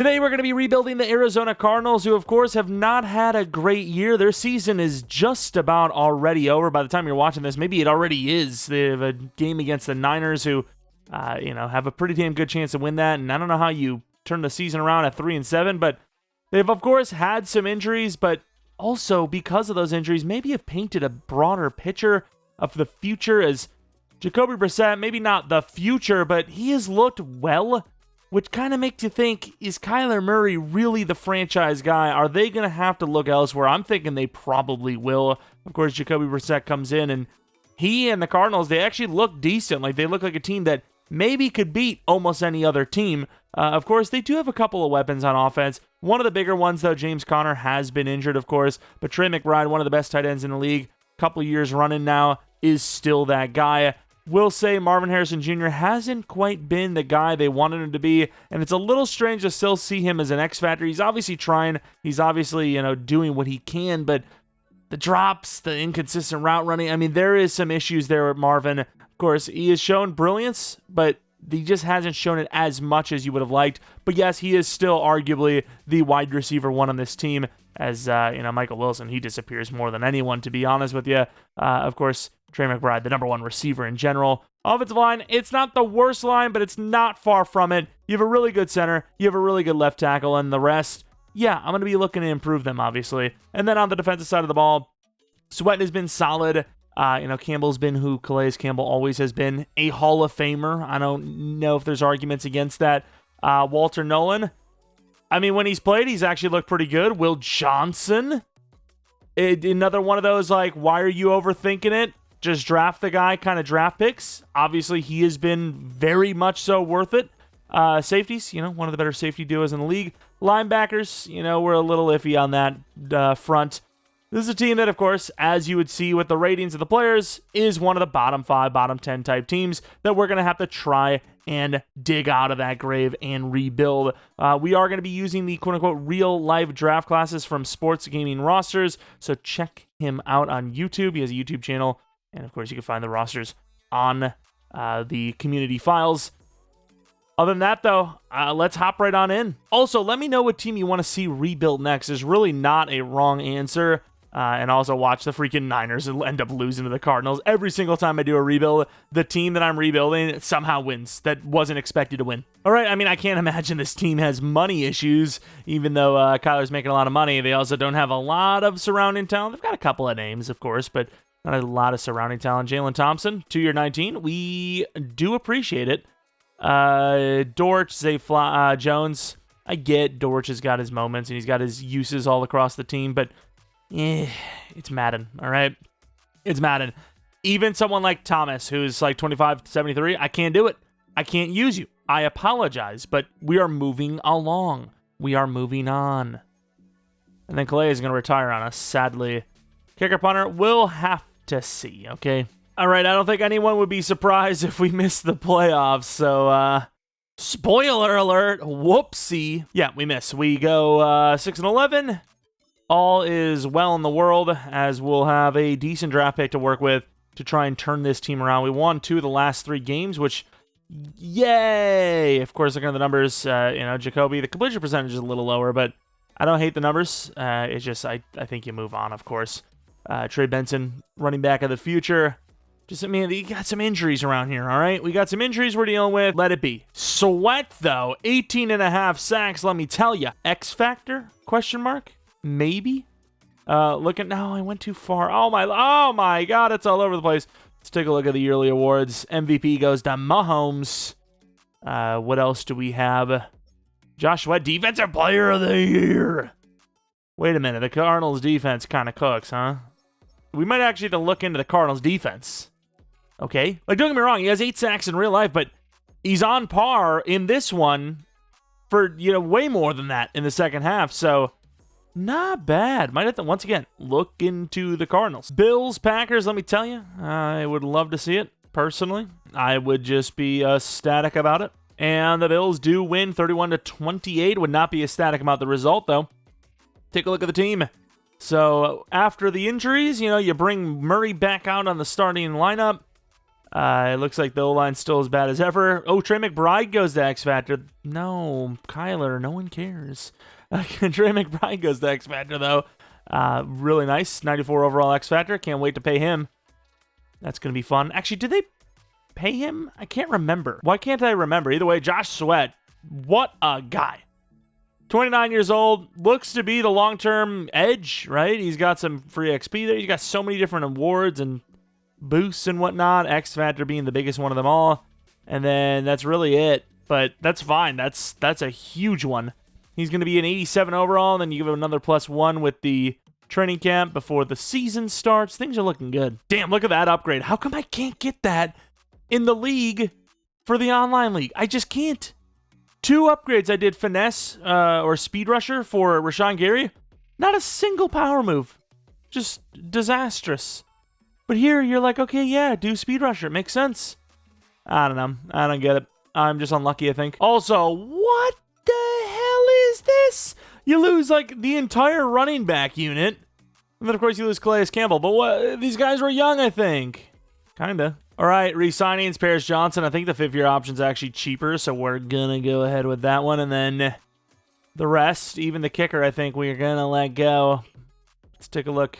Today, we're going to be rebuilding the Arizona Cardinals, who, of course, have not had a great year. Their season is just about already over. By the time you're watching this, maybe it already is. They have a game against the Niners, who, have a pretty damn good chance to win that. And I don't know how you turn the season around at 3-7, but they've, of course, had some injuries, but also, because of those injuries, maybe have painted a broader picture of the future as Jacoby Brissett, maybe not the future, but he has looked well, which kind of makes you think, is Kyler Murray really the franchise guy? Are they going to have to look elsewhere? I'm thinking they probably will. Of course, Jacoby Brissett comes in, and he and the Cardinals, they actually look decent. Like, they look like a team that maybe could beat almost any other team. Of course, they do have a couple of weapons on offense. One of the bigger ones, though, James Conner, has been injured, of course. But Trey McBride, one of the best tight ends in the league, a couple of years running now, is still that guy. Will say Marvin Harrison Jr. hasn't quite been the guy they wanted him to be, and it's a little strange to still see him as an X factor. He's obviously trying, he's obviously, doing what he can, but the drops, the inconsistent route running, I mean, there is some issues there with Marvin. Of course, he has shown brilliance, but he just hasn't shown it as much as you would have liked. But yes, he is still arguably the wide receiver one on this team, as, Michael Wilson, he disappears more than anyone, to be honest with you. Of course, Trey McBride, the number one receiver in general. Offensive line, it's not the worst line, but it's not far from it. You have a really good center. You have a really good left tackle, and the rest, yeah, I'm going to be looking to improve them, obviously. And then on the defensive side of the ball, Sweat has been solid. Campbell's been who Calais Campbell always has been, a Hall of Famer. I don't know if there's arguments against that. Walter Nolan, I mean, when he's played, he's actually looked pretty good. Will Johnson, another one of those, like, why are you overthinking it? Just draft the guy kind of draft picks. Obviously, he has been very much so worth it. Safeties, one of the better safety duos in the league. Linebackers, we're a little iffy on that front. This is a team that, of course, as you would see with the ratings of the players, is one of the bottom 5, bottom 10 type teams that we're going to have to try and dig out of that grave and rebuild. We are going to be using the quote-unquote real-life draft classes from Sports Gaming Rosters, so check him out on YouTube. He has a YouTube channel. And, of course, you can find the rosters on the community files. Other than that, though, let's hop right on in. Also, let me know what team you want to see rebuilt next. There's really not a wrong answer. And also watch the freaking Niners end up losing to the Cardinals. Every single time I do a rebuild, the team that I'm rebuilding somehow wins. That wasn't expected to win. All right, I mean, I can't imagine this team has money issues, even though Kyler's making a lot of money. They also don't have a lot of surrounding talent. They've got a couple of names, of course, but not a lot of surrounding talent. Jalen Thompson, 2-year 19. We do appreciate it. Dortch, Zay Jones. I get Dortch has got his moments and he's got his uses all across the team, but it's Madden, all right? It's Madden. Even someone like Thomas, who's like 25-73, I can't do it. I can't use you. I apologize, but we are moving along. We are moving on. And then Calais is going to retire on us, sadly. Kicker punter, we'll have to see, okay? All right, I don't think anyone would be surprised if we miss the playoffs, so, spoiler alert, whoopsie. Yeah, we miss. We go 6-11. All is well in the world, as we'll have a decent draft pick to work with to try and turn this team around. We won 2 of the last 3 games, which, yay! Of course, looking at the numbers, Jacoby, the completion percentage is a little lower, but I don't hate the numbers. It's just, I think you move on, of course. Trey Benson, running back of the future. Just, I mean, you got some injuries around here, all right? We got some injuries we're dealing with. Let it be. Sweat, though, 18.5 sacks, let me tell you. X Factor? Question mark? Maybe? No, I went too far. Oh my God, it's all over the place. Let's take a look at the yearly awards. MVP goes to Mahomes. What else do we have? Josh Sweat, Defensive Player of the Year. Wait a minute, the Cardinals defense kind of cooks, huh? We might actually have to look into the Cardinals defense. Okay? Like, don't get me wrong, he has 8 sacks in real life, but he's on par in this one for, way more than that in the second half, so not bad. Might have to, once again, look into the Cardinals. Bills, Packers, let me tell you, I would love to see it, personally. I would just be ecstatic about it. And the Bills do win 31-28. Would not be ecstatic about the result, though. Take a look at the team. So, after the injuries, you bring Murray back out on the starting lineup. It looks like the O-line's still as bad as ever. Oh, Trey McBride goes to X Factor. No, Kyler, no one cares. Trey McBride goes to X Factor, though. Really nice. 94 overall X Factor. Can't wait to pay him. That's going to be fun. Actually, did they pay him? I can't remember. Why can't I remember? Either way, Josh Sweat. What a guy. 29 years old. Looks to be the long-term edge, right? He's got some free XP there. He's got so many different awards and boosts and whatnot, X Factor being the biggest one of them all, and then that's really it. But that's fine. That's a huge one. He's going to be an 87 overall, and then you give him another +1 with the training camp before the season starts. Things are looking good. Damn, look at that upgrade. How come I can't get that in the league for the online league? I just can't. 2 upgrades. I did finesse or speed rusher for Rashawn Gary. Not a single power move. Just disastrous. But here, you're like, okay, yeah, do speed rusher. It makes sense. I don't know. I don't get it. I'm just unlucky, I think. Also, what the hell is this? You lose, like, the entire running back unit. And then, of course, you lose Calais Campbell. But what? These guys were young, I think. Kinda. All right, re-signings, Paris Johnson. I think the 5th-year option's actually cheaper, so we're gonna go ahead with that one. And then the rest, even the kicker, I think we're gonna let go. Let's take a look.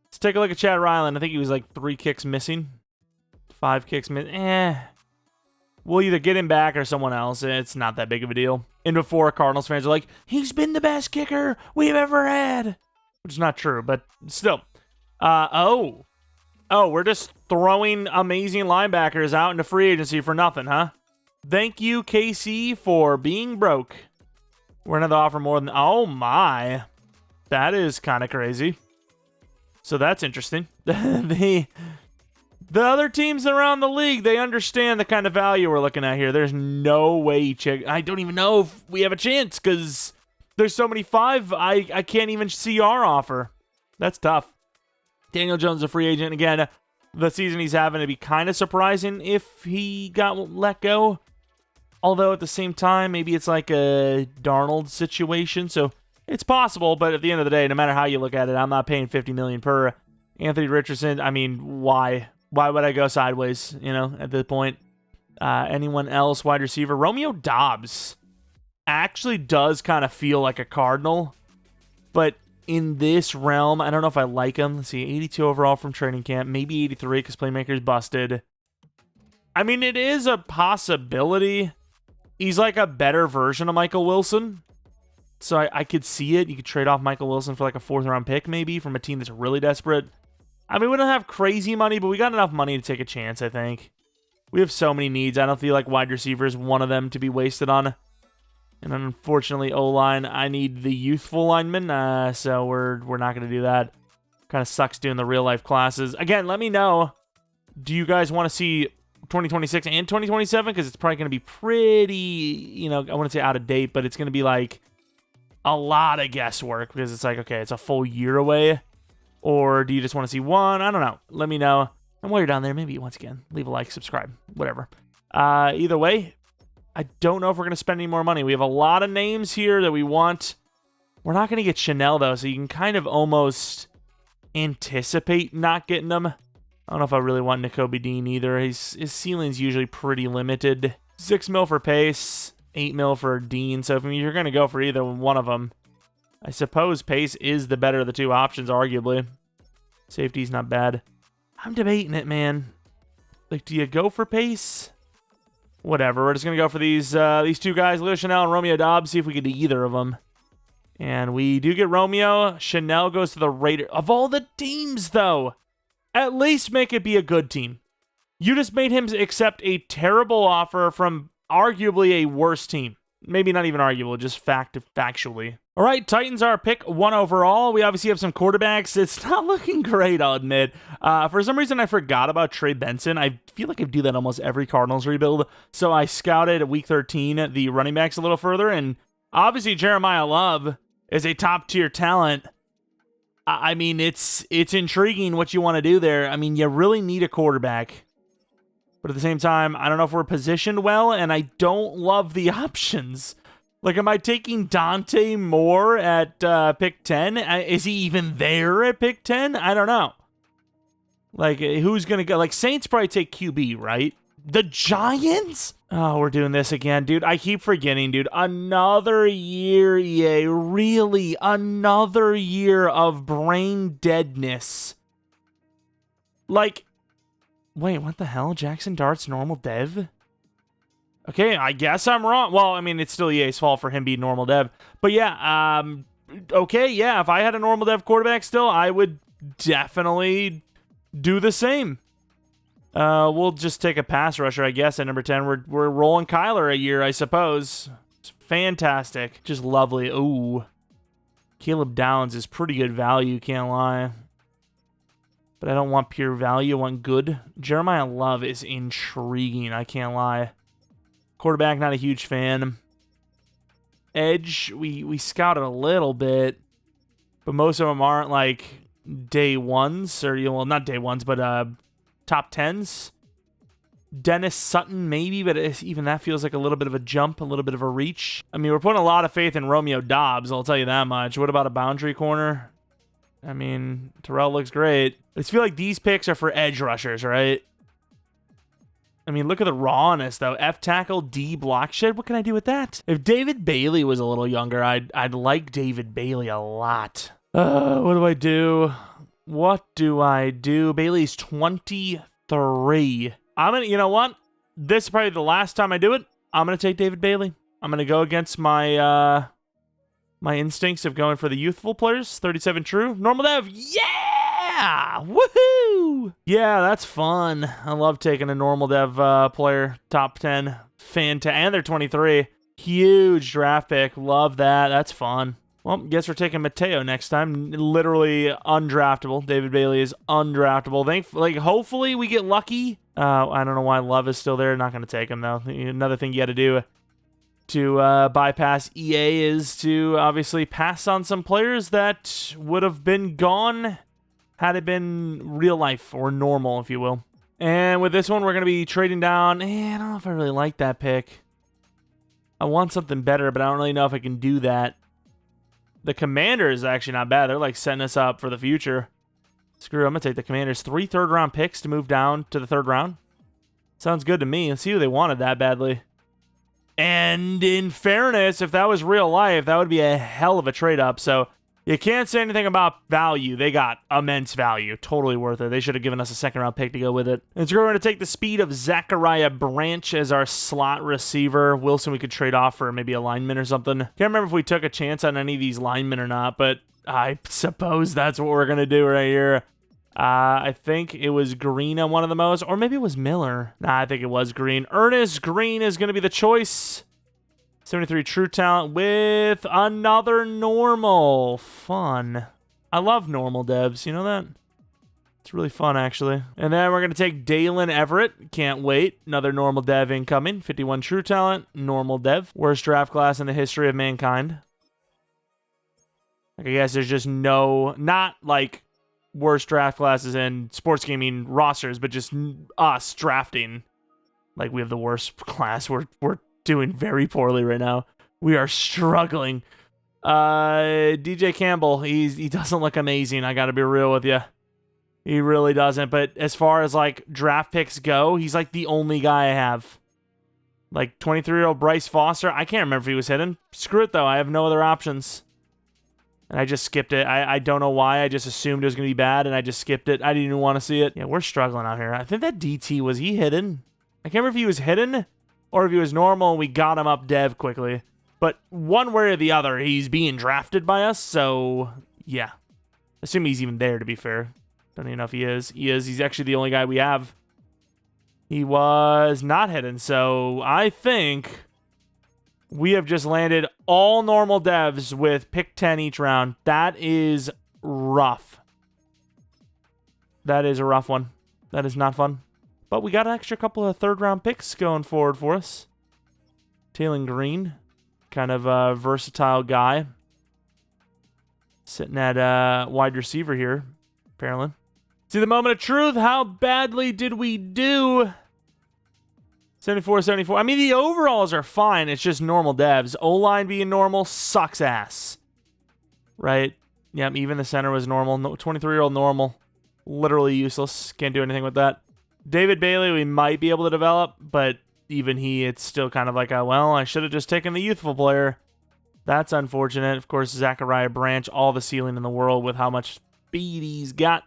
Let's take a look at Chad Ryland. I think he was like 3 kicks missing. 5 kicks missing. We'll either get him back or someone else. It's not that big of a deal. And before, Cardinals fans are like, he's been the best kicker we've ever had. Which is not true, but still. Oh, we're just throwing amazing linebackers out into free agency for nothing, huh? Thank you, KC, for being broke. We're going to offer more than... Oh, my. That is kind of crazy. So that's interesting. The other teams around the league, they understand the kind of value we're looking at here. There's no way I don't even know if we have a chance because there's so many 5. I can't even see our offer. That's tough. Daniel Jones, a free agent. Again, the season he's having, it'd be kind of surprising if he got let go. Although at the same time, maybe it's like a Darnold situation. So it's possible, but at the end of the day, no matter how you look at it, I'm not paying $50 million per Anthony Richardson. I mean, why? Why would I go sideways, at this point? Anyone else? Wide receiver? Romeo Doubs actually does kind of feel like a Cardinal, but in this realm, I don't know if I like him. Let's see, 82 overall from training camp, maybe 83 because Playmaker's busted. I mean, it is a possibility. He's like a better version of Michael Wilson. So I could see it. You could trade off Michael Wilson for like a 4th-round pick maybe from a team that's really desperate. I mean, we don't have crazy money, but we got enough money to take a chance, I think. We have so many needs. I don't feel like wide receiver is one of them to be wasted on. And unfortunately, O-line, I need the youthful lineman, so we're not going to do that. Kind of sucks doing the real-life classes. Again, let me know. Do you guys want to see 2026 and 2027? Because it's probably going to be pretty, I wouldn't say out of date, but it's going to be like a lot of guesswork because it's like, okay, it's a full year away. Or do you just want to see one? I don't know. Let me know. And while you're down there, maybe once again, leave a like, subscribe, whatever. Either way, I don't know if we're going to spend any more money. We have a lot of names here that we want. We're not going to get Chanel, though, so you can kind of almost anticipate not getting them. I don't know if I really want Nakobe Dean either. His ceiling's usually pretty limited. 6 mil for Pace, 8 mil for Dean. So if you're going to go for either one of them, I suppose Pace is the better of the 2 options, arguably. Safety's not bad. I'm debating it, man. Like, do you go for Pace? Whatever. We're just going to go for these 2 guys, Leo Chanel and Romeo Doubs, see if we can do either of them. And we do get Romeo. Chanel goes to the Raiders. Of all the teams, though, at least make it be a good team. You just made him accept a terrible offer from arguably a worse team. Maybe not even arguable, just factually. All right, Titans are pick 1 overall. We obviously have some quarterbacks. It's not looking great, I'll admit. For some reason, I forgot about Trey Benson. I feel like I do that almost every Cardinals rebuild. So I scouted at week 13 the running backs a little further, and obviously Jeremiah Love is a top-tier talent. I mean, it's intriguing what you want to do there. I mean, you really need a quarterback. But at the same time, I don't know if we're positioned well, and I don't love the options. Like, am I taking Dante Moore at pick 10? Is he even there at pick 10? I don't know. Like, who's going to go? Like, Saints probably take QB, right? The Giants? Oh, we're doing this again, dude. I keep forgetting, dude. Another year, EA. Really? Another year of brain deadness. Like, wait, what the hell? Jackson Dart's normal dev? Okay, I guess I'm wrong. Well, I mean, it's still EA's fault for him being normal dev. But yeah, okay, yeah, if I had a normal dev quarterback still, I would definitely do the same. We'll just take a pass rusher, I guess, at number 10. We're rolling Kyler a year, I suppose. It's fantastic. Just lovely. Ooh. Caleb Downs is pretty good value, can't lie. But I don't want pure value, I want good. Jeremiah Love is intriguing, I can't lie. Quarterback, not a huge fan. Edge, we scouted a little bit, but most of them aren't like day ones, or, well, not day ones, but top 10s. Dennis Sutton, maybe, but even that feels like a little bit of a jump, a little bit of a reach. I mean, we're putting a lot of faith in Romeo Dobbs, I'll tell you that much. What about a boundary corner? I mean, Terrell looks great. I just feel like these picks are for edge rushers, right? I mean, look at the rawness, though. F tackle, D block shed. What can I do with that? If David Bailey was a little younger, I'd like David Bailey a lot. What do I do? What do I do? Bailey's 23. I'm gonna, you know what? This is probably the last time I do it. I'm gonna take David Bailey. I'm gonna go against my my instincts of going for the youthful players. 37 true. Normal dev. Yeah! Woohoo! Yeah, that's fun. I love taking a normal dev player. Top 10. Fantastic. And they're 23. Huge draft pick. Love that. That's fun. Well, guess we're taking Mateo next time. Literally undraftable. David Bailey is undraftable. Hopefully we get lucky. I don't know why Love is still there. Not going to take him, though. Another thing you got to do to bypass EA is to obviously pass on some players that would have been gone had it been real life or normal, if you will. And with this one, we're going to be trading down. I don't know if I really like that pick. I want something better, but I don't really know if I can do that. The Commander is actually not bad. They're like setting us up for the future. Screw it, I'm going to take the Commanders. 3 third-round picks to move down to the 3rd round. Sounds good to me. Let's see who they wanted that badly. And in fairness, if that was real life, that would be a hell of a trade-up. So you can't say anything about value. They got immense value. Totally worth it. They should have given us a 2nd-round pick to go with it. And so we're going to take the speed of Zachariah Branch as our slot receiver. Wilson we could trade off for maybe a lineman or something. Can't remember if we took a chance on any of these linemen or not, but I suppose that's what we're going to do right here. I think it was Green on one of the most, or maybe it was Miller. Nah, I think it was Green. Ernest Green is going to be the choice. 73 true talent with another normal. Fun. I love normal devs. You know that? It's really fun, actually. And then we're going to take Dalen Everett. Can't wait. Another normal dev incoming. 51 true talent. Normal dev. Worst draft class in the history of mankind. Like, I guess there's just no, not like worst draft classes in sports gaming rosters, but just us drafting. Like, we have the worst class. We're doing very poorly right now. We are struggling. DJ Campbell, he doesn't look amazing. I gotta be real with you. He really doesn't. But as far as like draft picks go, he's like the only guy I have. Like 23-year-old Bryce Foster. I can't remember if he was hidden. Screw it though. I have no other options. And I just skipped it. I don't know why. I just assumed it was going to be bad, and I just skipped it. I didn't even want to see it. Yeah, we're struggling out here. I think that DT, was he hidden? I can't remember if he was hidden or if he was normal and we got him up dev quickly. But one way or the other, he's being drafted by us, so yeah. Assume he's even there, to be fair. Don't even know if he is. He is. He's actually the only guy we have. He was not hidden, so I think we have just landed all normal devs with pick 10 each round. That is rough. That is a rough one. That is not fun. But we got an extra couple of 3rd-round picks going forward for us. Taylor Green, kind of a versatile guy. Sitting at wide receiver here, apparently. See the moment of truth. How badly did we do? 74, 74. I mean, the overalls are fine. It's just normal devs. O-line being normal sucks ass. Right? Yep, even the center was normal. 23-year-old normal. Literally useless. Can't do anything with that. David Bailey, we might be able to develop, but even it's still kind of like, well, I should have just taken the youthful player. That's unfortunate. Of course, Zachariah Branch, all the ceiling in the world with how much speed he's got.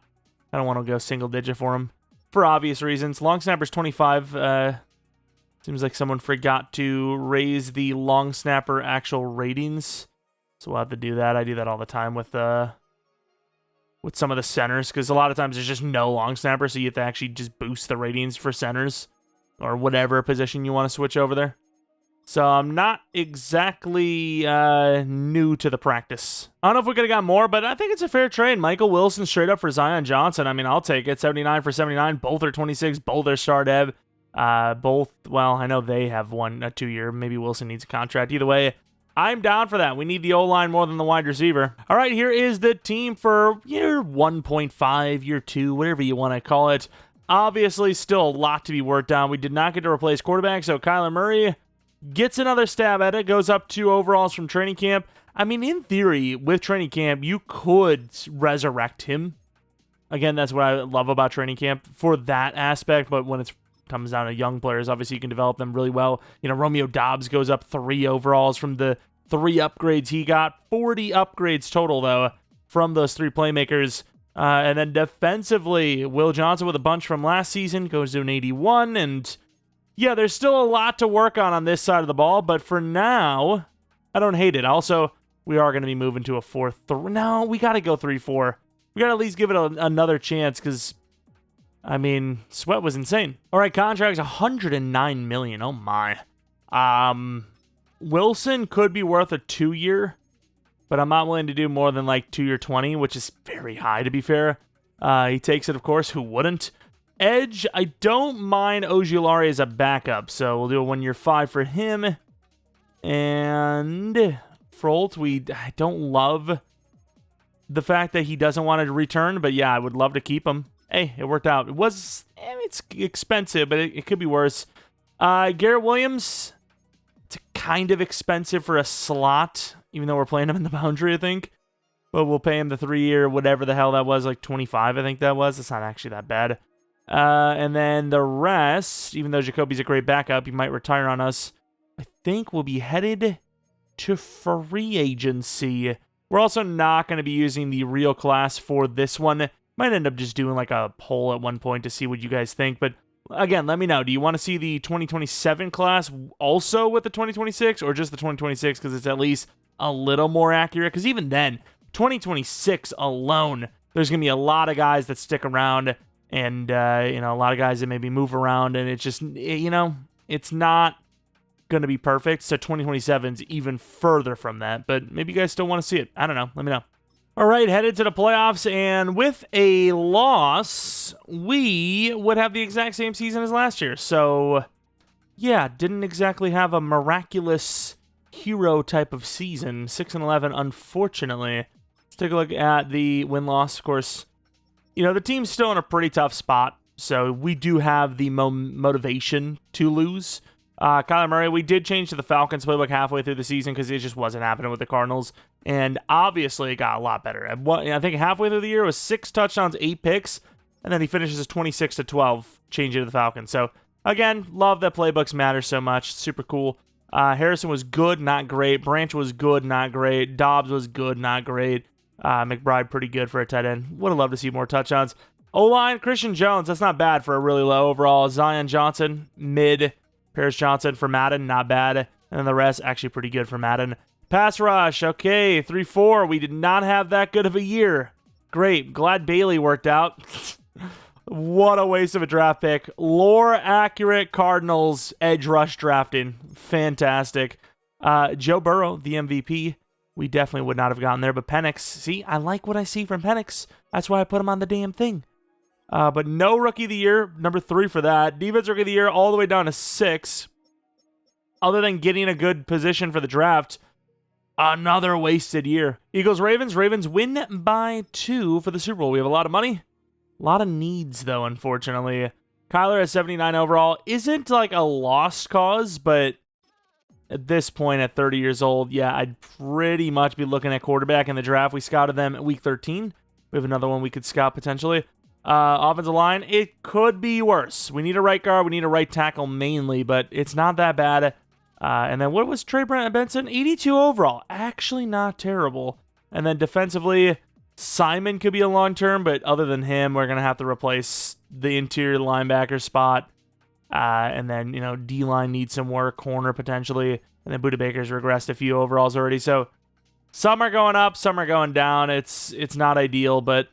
I don't want to go single digit for him for obvious reasons. Long snapper's 25. Seems like someone forgot to raise the long snapper actual ratings. So we'll have to do that. I do that all the time with some of the centers, because a lot of times there's just no long snapper, so you have to actually just boost the ratings for centers or whatever position you want to switch over there. So I'm not exactly new to the practice. I don't know if we could have got more, but I think it's a fair trade. Michael Wilson straight up for Zion Johnson. I mean, I'll take it. 79 for 79. Both are 26. Both are star dev. Both, well, I know they have a 2-year. Maybe Wilson needs a contract. Either way, I'm down for that. We need the O-line more than the wide receiver. All right, here is the team for year 1.5, year 2, whatever you want to call it. Obviously, still a lot to be worked on. We did not get to replace quarterback, so Kyler Murray gets another stab at it, goes up 2 overalls from training camp. I mean, in theory, with training camp, you could resurrect him. Again, that's what I love about training camp for that aspect, but when it comes down to young players, obviously you can develop them really well. You know, Romeo Doubs goes up 3 overalls from the 3 upgrades he got. 40 upgrades total, though, from those 3 playmakers. And then defensively, Will Johnson with a bunch from last season goes to an 81, and yeah, there's still a lot to work on this side of the ball, but for now, I don't hate it. Also, we are going to be moving to a 4-3. No, we got to go 3-4. We got to at least give it another chance, because, I mean, Sweat was insane. All right, contracts, $109 million. Oh, my. Wilson could be worth a 2-year, but I'm not willing to do more than like 2-year 20, which is very high, to be fair. He takes it, of course. Who wouldn't? Edge, I don't mind Ojulari as a backup, so we'll do a 1-year 5 for him. And Frolt, I don't love the fact that he doesn't want to return, but yeah, I would love to keep him. Hey, it worked out. It's expensive, but it could be worse. Garrett Williams, it's kind of expensive for a slot, even though we're playing him in the boundary, I think. But we'll pay him the 3-year, whatever the hell that was, like 25, I think that was. It's not actually that bad. And then the rest, even though Jacoby's a great backup, he might retire on us. I think we'll be headed to free agency. We're also not going to be using the real class for this one. Might end up just doing like a poll at one point to see what you guys think. But again, let me know. Do you want to see the 2027 class also with the 2026 or just the 2026 because it's at least a little more accurate? Because even then, 2026 alone, there's going to be a lot of guys that stick around. And, a lot of guys that maybe move around, and it's just, it's not going to be perfect. So 2027 is even further from that, but maybe you guys still want to see it. I don't know. Let me know. All right, headed to the playoffs, and with a loss, we would have the exact same season as last year. So, yeah, didn't exactly have a miraculous hero type of season. 6-11, unfortunately. Let's take a look at the win-loss, of course. The team's still in a pretty tough spot, so we do have the motivation to lose. Kyler Murray, we did change to the Falcons playbook halfway through the season because it just wasn't happening with the Cardinals, and obviously it got a lot better. I think halfway through the year it was 6 touchdowns, 8 picks, and then he finishes 26-12, changing to the Falcons. So, again, love that playbooks matter so much. Super cool. Harrison was good, not great. Branch was good, not great. Dobbs was good, not great. McBride, pretty good for a tight end. Would have loved to see more touchdowns. O-line, Christian Jones, that's not bad for a really low overall. Zion Johnson, mid. Paris Johnson for Madden, not bad. And then the rest, actually pretty good for Madden. Pass rush, okay, 3-4. We did not have that good of a year. Great. Glad Bailey worked out. What a waste of a draft pick. Lore accurate Cardinals edge rush drafting. Fantastic. Joe Burrow, the MVP. We definitely would not have gotten there, but Penix, see, I like what I see from Penix. That's why I put him on the damn thing. But no Rookie of the Year, number 3 for that. Defense Rookie of the Year all the way down to 6. Other than getting a good position for the draft, another wasted year. Eagles-Ravens. Ravens win by 2 for the Super Bowl. We have a lot of money. A lot of needs, though, unfortunately. Kyler at 79 overall isn't like a lost cause, but at this point, at 30 years old, yeah, I'd pretty much be looking at quarterback in the draft. We scouted them at week 13. We have another one we could scout potentially. Offensive line, it could be worse. We need a right guard. We need a right tackle mainly, but it's not that bad. And then what was Trey Benson? 82 overall. Actually not terrible. And then defensively, Simon could be a long term, but other than him, we're going to have to replace the interior linebacker spot. And then, D-line needs some work, corner potentially. And then Budda Baker's regressed a few overalls already. So some are going up, some are going down. It's not ideal, but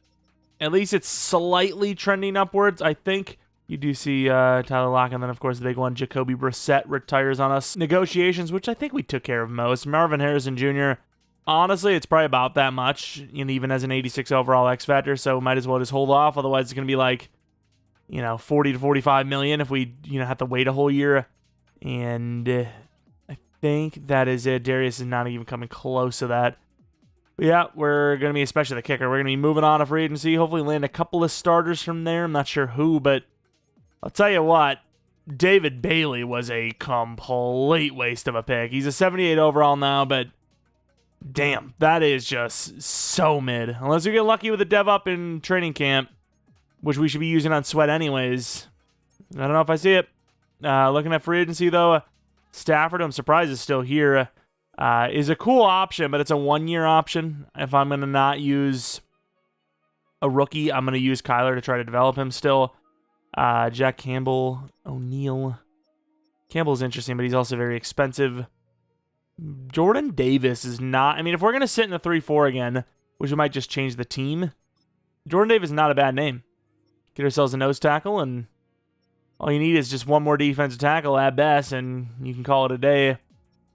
at least it's slightly trending upwards. I think you do see Tyler Lockett, and then, of course, the big one, Jacoby Brissett retires on us. Negotiations, which I think we took care of most. Marvin Harrison Jr., honestly, it's probably about that much, even as an 86 overall X Factor, so might as well just hold off. Otherwise, it's going to be like, 40 to 45 million if we, have to wait a whole year. And I think that is it. Darius is not even coming close to that. But yeah, we're going to be, especially the kicker, we're going to be moving on to free agency, hopefully land a couple of starters from there. I'm not sure who, but I'll tell you what, David Bailey was a complete waste of a pick. He's a 78 overall now, but damn, that is just so mid. Unless we get lucky with a dev up in training camp, which we should be using on Sweat anyways. I don't know if I see it. Looking at free agency, though, Stafford, I'm surprised is still here, is a cool option, but it's a 1-year option. If I'm going to not use a rookie, I'm going to use Kyler to try to develop him still. Jack Campbell, O'Neal. Campbell's interesting, but he's also very expensive. Jordan Davis is not... if we're going to sit in the 3-4 again, which we might just change the team, Jordan Davis is not a bad name. Get ourselves a nose tackle, and all you need is just one more defensive tackle at best, and you can call it a day.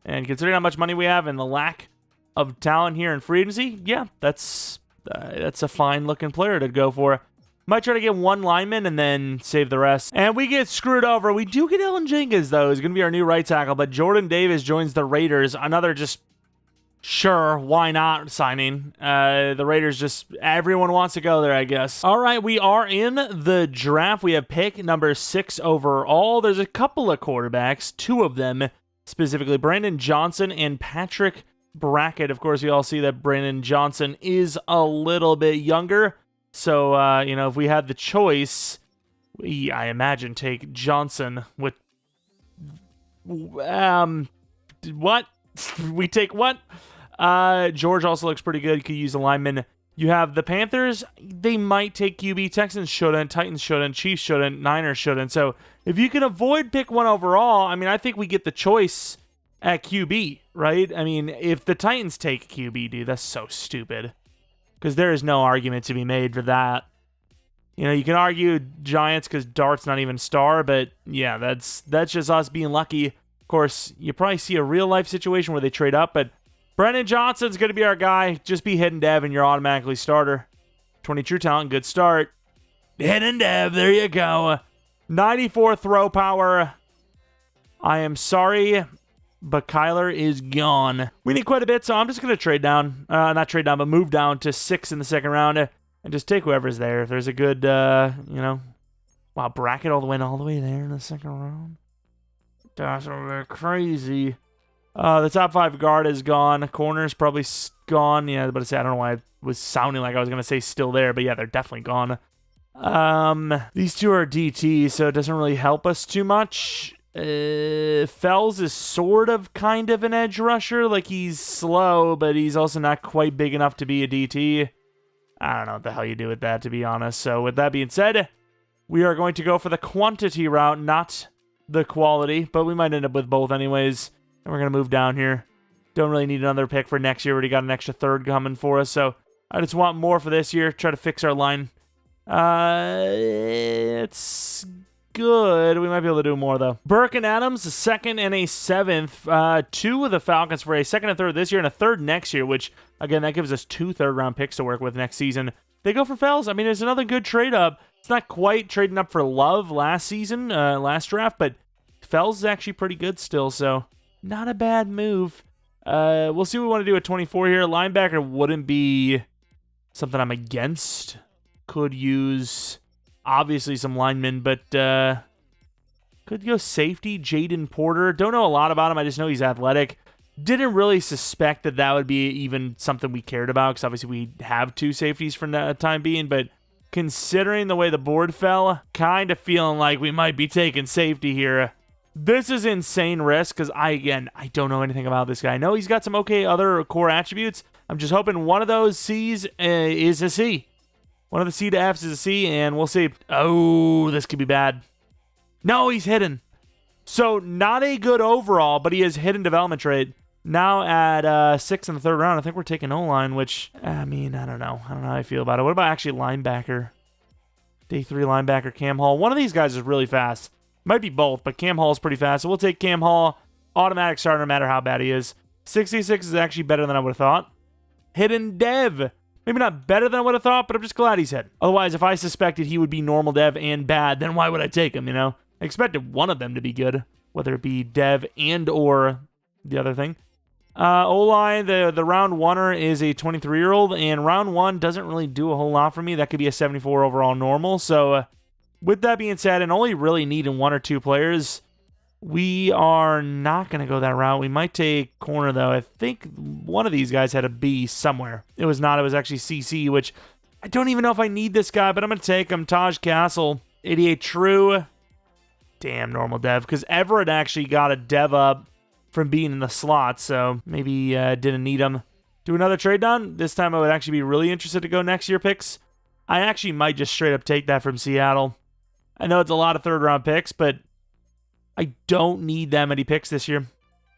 And considering how much money we have and the lack of talent here in free agency, yeah, that's a fine-looking player to go for. Might try to get one lineman and then save the rest. And we get screwed over. We do get Ellen Jenkins, though. He's going to be our new right tackle, but Jordan Davis joins the Raiders. Another just, sure, why not signing. The Raiders just, everyone wants to go there, I guess. All right, we are in the draft. We have pick number 6 overall. There's a couple of quarterbacks, 2 of them specifically, Brandon Johnson and Patrick Brackett. Of course, we all see that Brandon Johnson is a little bit younger. So, if we had the choice, I imagine, take Johnson with... what? We take what? George also looks pretty good. Could use a lineman. You have the Panthers. They might take QB. Texans shouldn't. Titans shouldn't. Chiefs shouldn't. Niners shouldn't. So, if you can avoid pick 1 overall, I think we get the choice at QB, right? If the Titans take QB, dude, that's so stupid. Because there is no argument to be made for that. You can argue Giants because Dart's not even star, but yeah, that's just us being lucky. Of course, you probably see a real-life situation where they trade up, but Brandon Johnson's going to be our guy. Just be hidden dev and you're automatically starter. 20 true talent, good start. Hidden dev, there you go. 94 throw power. I am sorry, but Kyler is gone. We need quite a bit, so I'm just going to trade down. Not trade down, but move down to 6 in the second round and just take whoever's there. If there's a good, wow, Bracket all the way there in the second round. That's crazy. The top 5 guard is gone. Corner's probably gone. Yeah, but I don't know why it was sounding like I was going to say still there, but yeah, they're definitely gone. These 2 are DT, so it doesn't really help us too much. Fells is sort of kind of an edge rusher. Like, he's slow, but he's also not quite big enough to be a DT. I don't know what the hell you do with that, to be honest. So with that being said, we are going to go for the quantity route, not the quality, but we might end up with both anyways. And we're going to move down here. Don't really need another pick for next year. Already got an extra 3rd coming for us, so I just want more for this year. Try to fix our line. It's good. We might be able to do more, though. Burke and Adams, a 2nd and a 7th. 2 of the Falcons for a 2nd and 3rd this year and a 3rd next year, which, again, that gives us 2 third-round picks to work with next season. They go for Fells. There's another good trade-up. It's not quite trading up for Love last season, last draft, but Fells is actually pretty good still, so not a bad move. We'll see what we want to do at 24 here. Linebacker wouldn't be something I'm against. Could use... obviously some linemen, but could go safety, Jaden Porter. Don't know a lot about him. I just know he's athletic. Didn't really suspect that would be even something we cared about, because obviously we have 2 safeties for the time being, but considering the way the board fell, kind of feeling like we might be taking safety here. This is insane risk because I don't know anything about this guy. I know he's got some okay other core attributes. I'm just hoping one of those C's is a C. One of the C to F's is a C, and we'll see. Oh, this could be bad. No, he's hidden. So not a good overall, but he has hidden development trait. Now at 6 in the third round, I think we're taking O-line, which, I mean, I don't know. I don't know how I feel about it. What about actually linebacker? Day 3 linebacker, Cam Hall. One of these guys is really fast. Might be both, but Cam Hall is pretty fast. So we'll take Cam Hall. Automatic starter no matter how bad he is. 66 is actually better than I would have thought. Hidden dev. Maybe not better than I would have thought, but I'm just glad he's hidden. Otherwise, if I suspected he would be normal dev and bad, then why would I take him, you know? I expected one of them to be good, whether it be dev and or the other thing. O-line, the round oneer is a 23-year-old, and round 1 doesn't really do a whole lot for me. That could be a 74 overall normal. So with that being said, and only really needing 1 or 2 players, we are not going to go that route. We might take corner, though. I think one of these guys had a B somewhere. It was not. It was actually CC, which I don't even know if I need this guy, but I'm going to take him. Taj Castle, 88 true. Damn, normal dev, because Everett actually got a dev up from being in the slot, so maybe didn't need him. Do another trade down. This time I would actually be really interested to go next year picks. I actually might just straight up take that from Seattle. I know it's a lot of third round picks, but I don't need that many picks this year.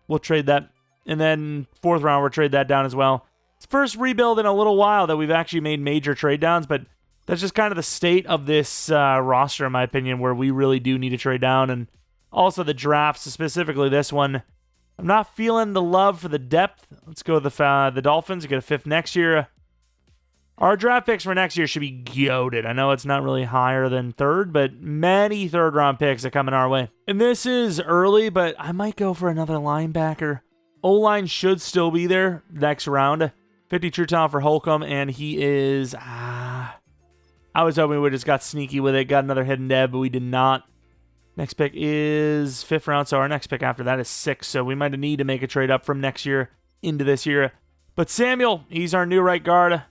We'll trade that. And then fourth round, we'll trade that down as well. It's first rebuild in a little while that we've actually made major trade downs, but that's just kind of the state of this roster, in my opinion, where we really do need to trade down. And also the drafts, specifically this one. I'm not feeling the love for the depth. Let's go with the Dolphins. Get a 5th next year. Our draft picks for next year should be goated. I know it's not really higher than 3rd, but many 3rd round picks are coming our way. And this is early, but I might go for another linebacker. O-line should still be there next round. 50 true talent for Holcomb, and he is... I was hoping we would just got sneaky with it. Got another hidden dev, but we did not. Next pick is 5th round, so our next pick after that is 6th, so we might need to make a trade up from next year into this year. But Samuel, he's our new right guard.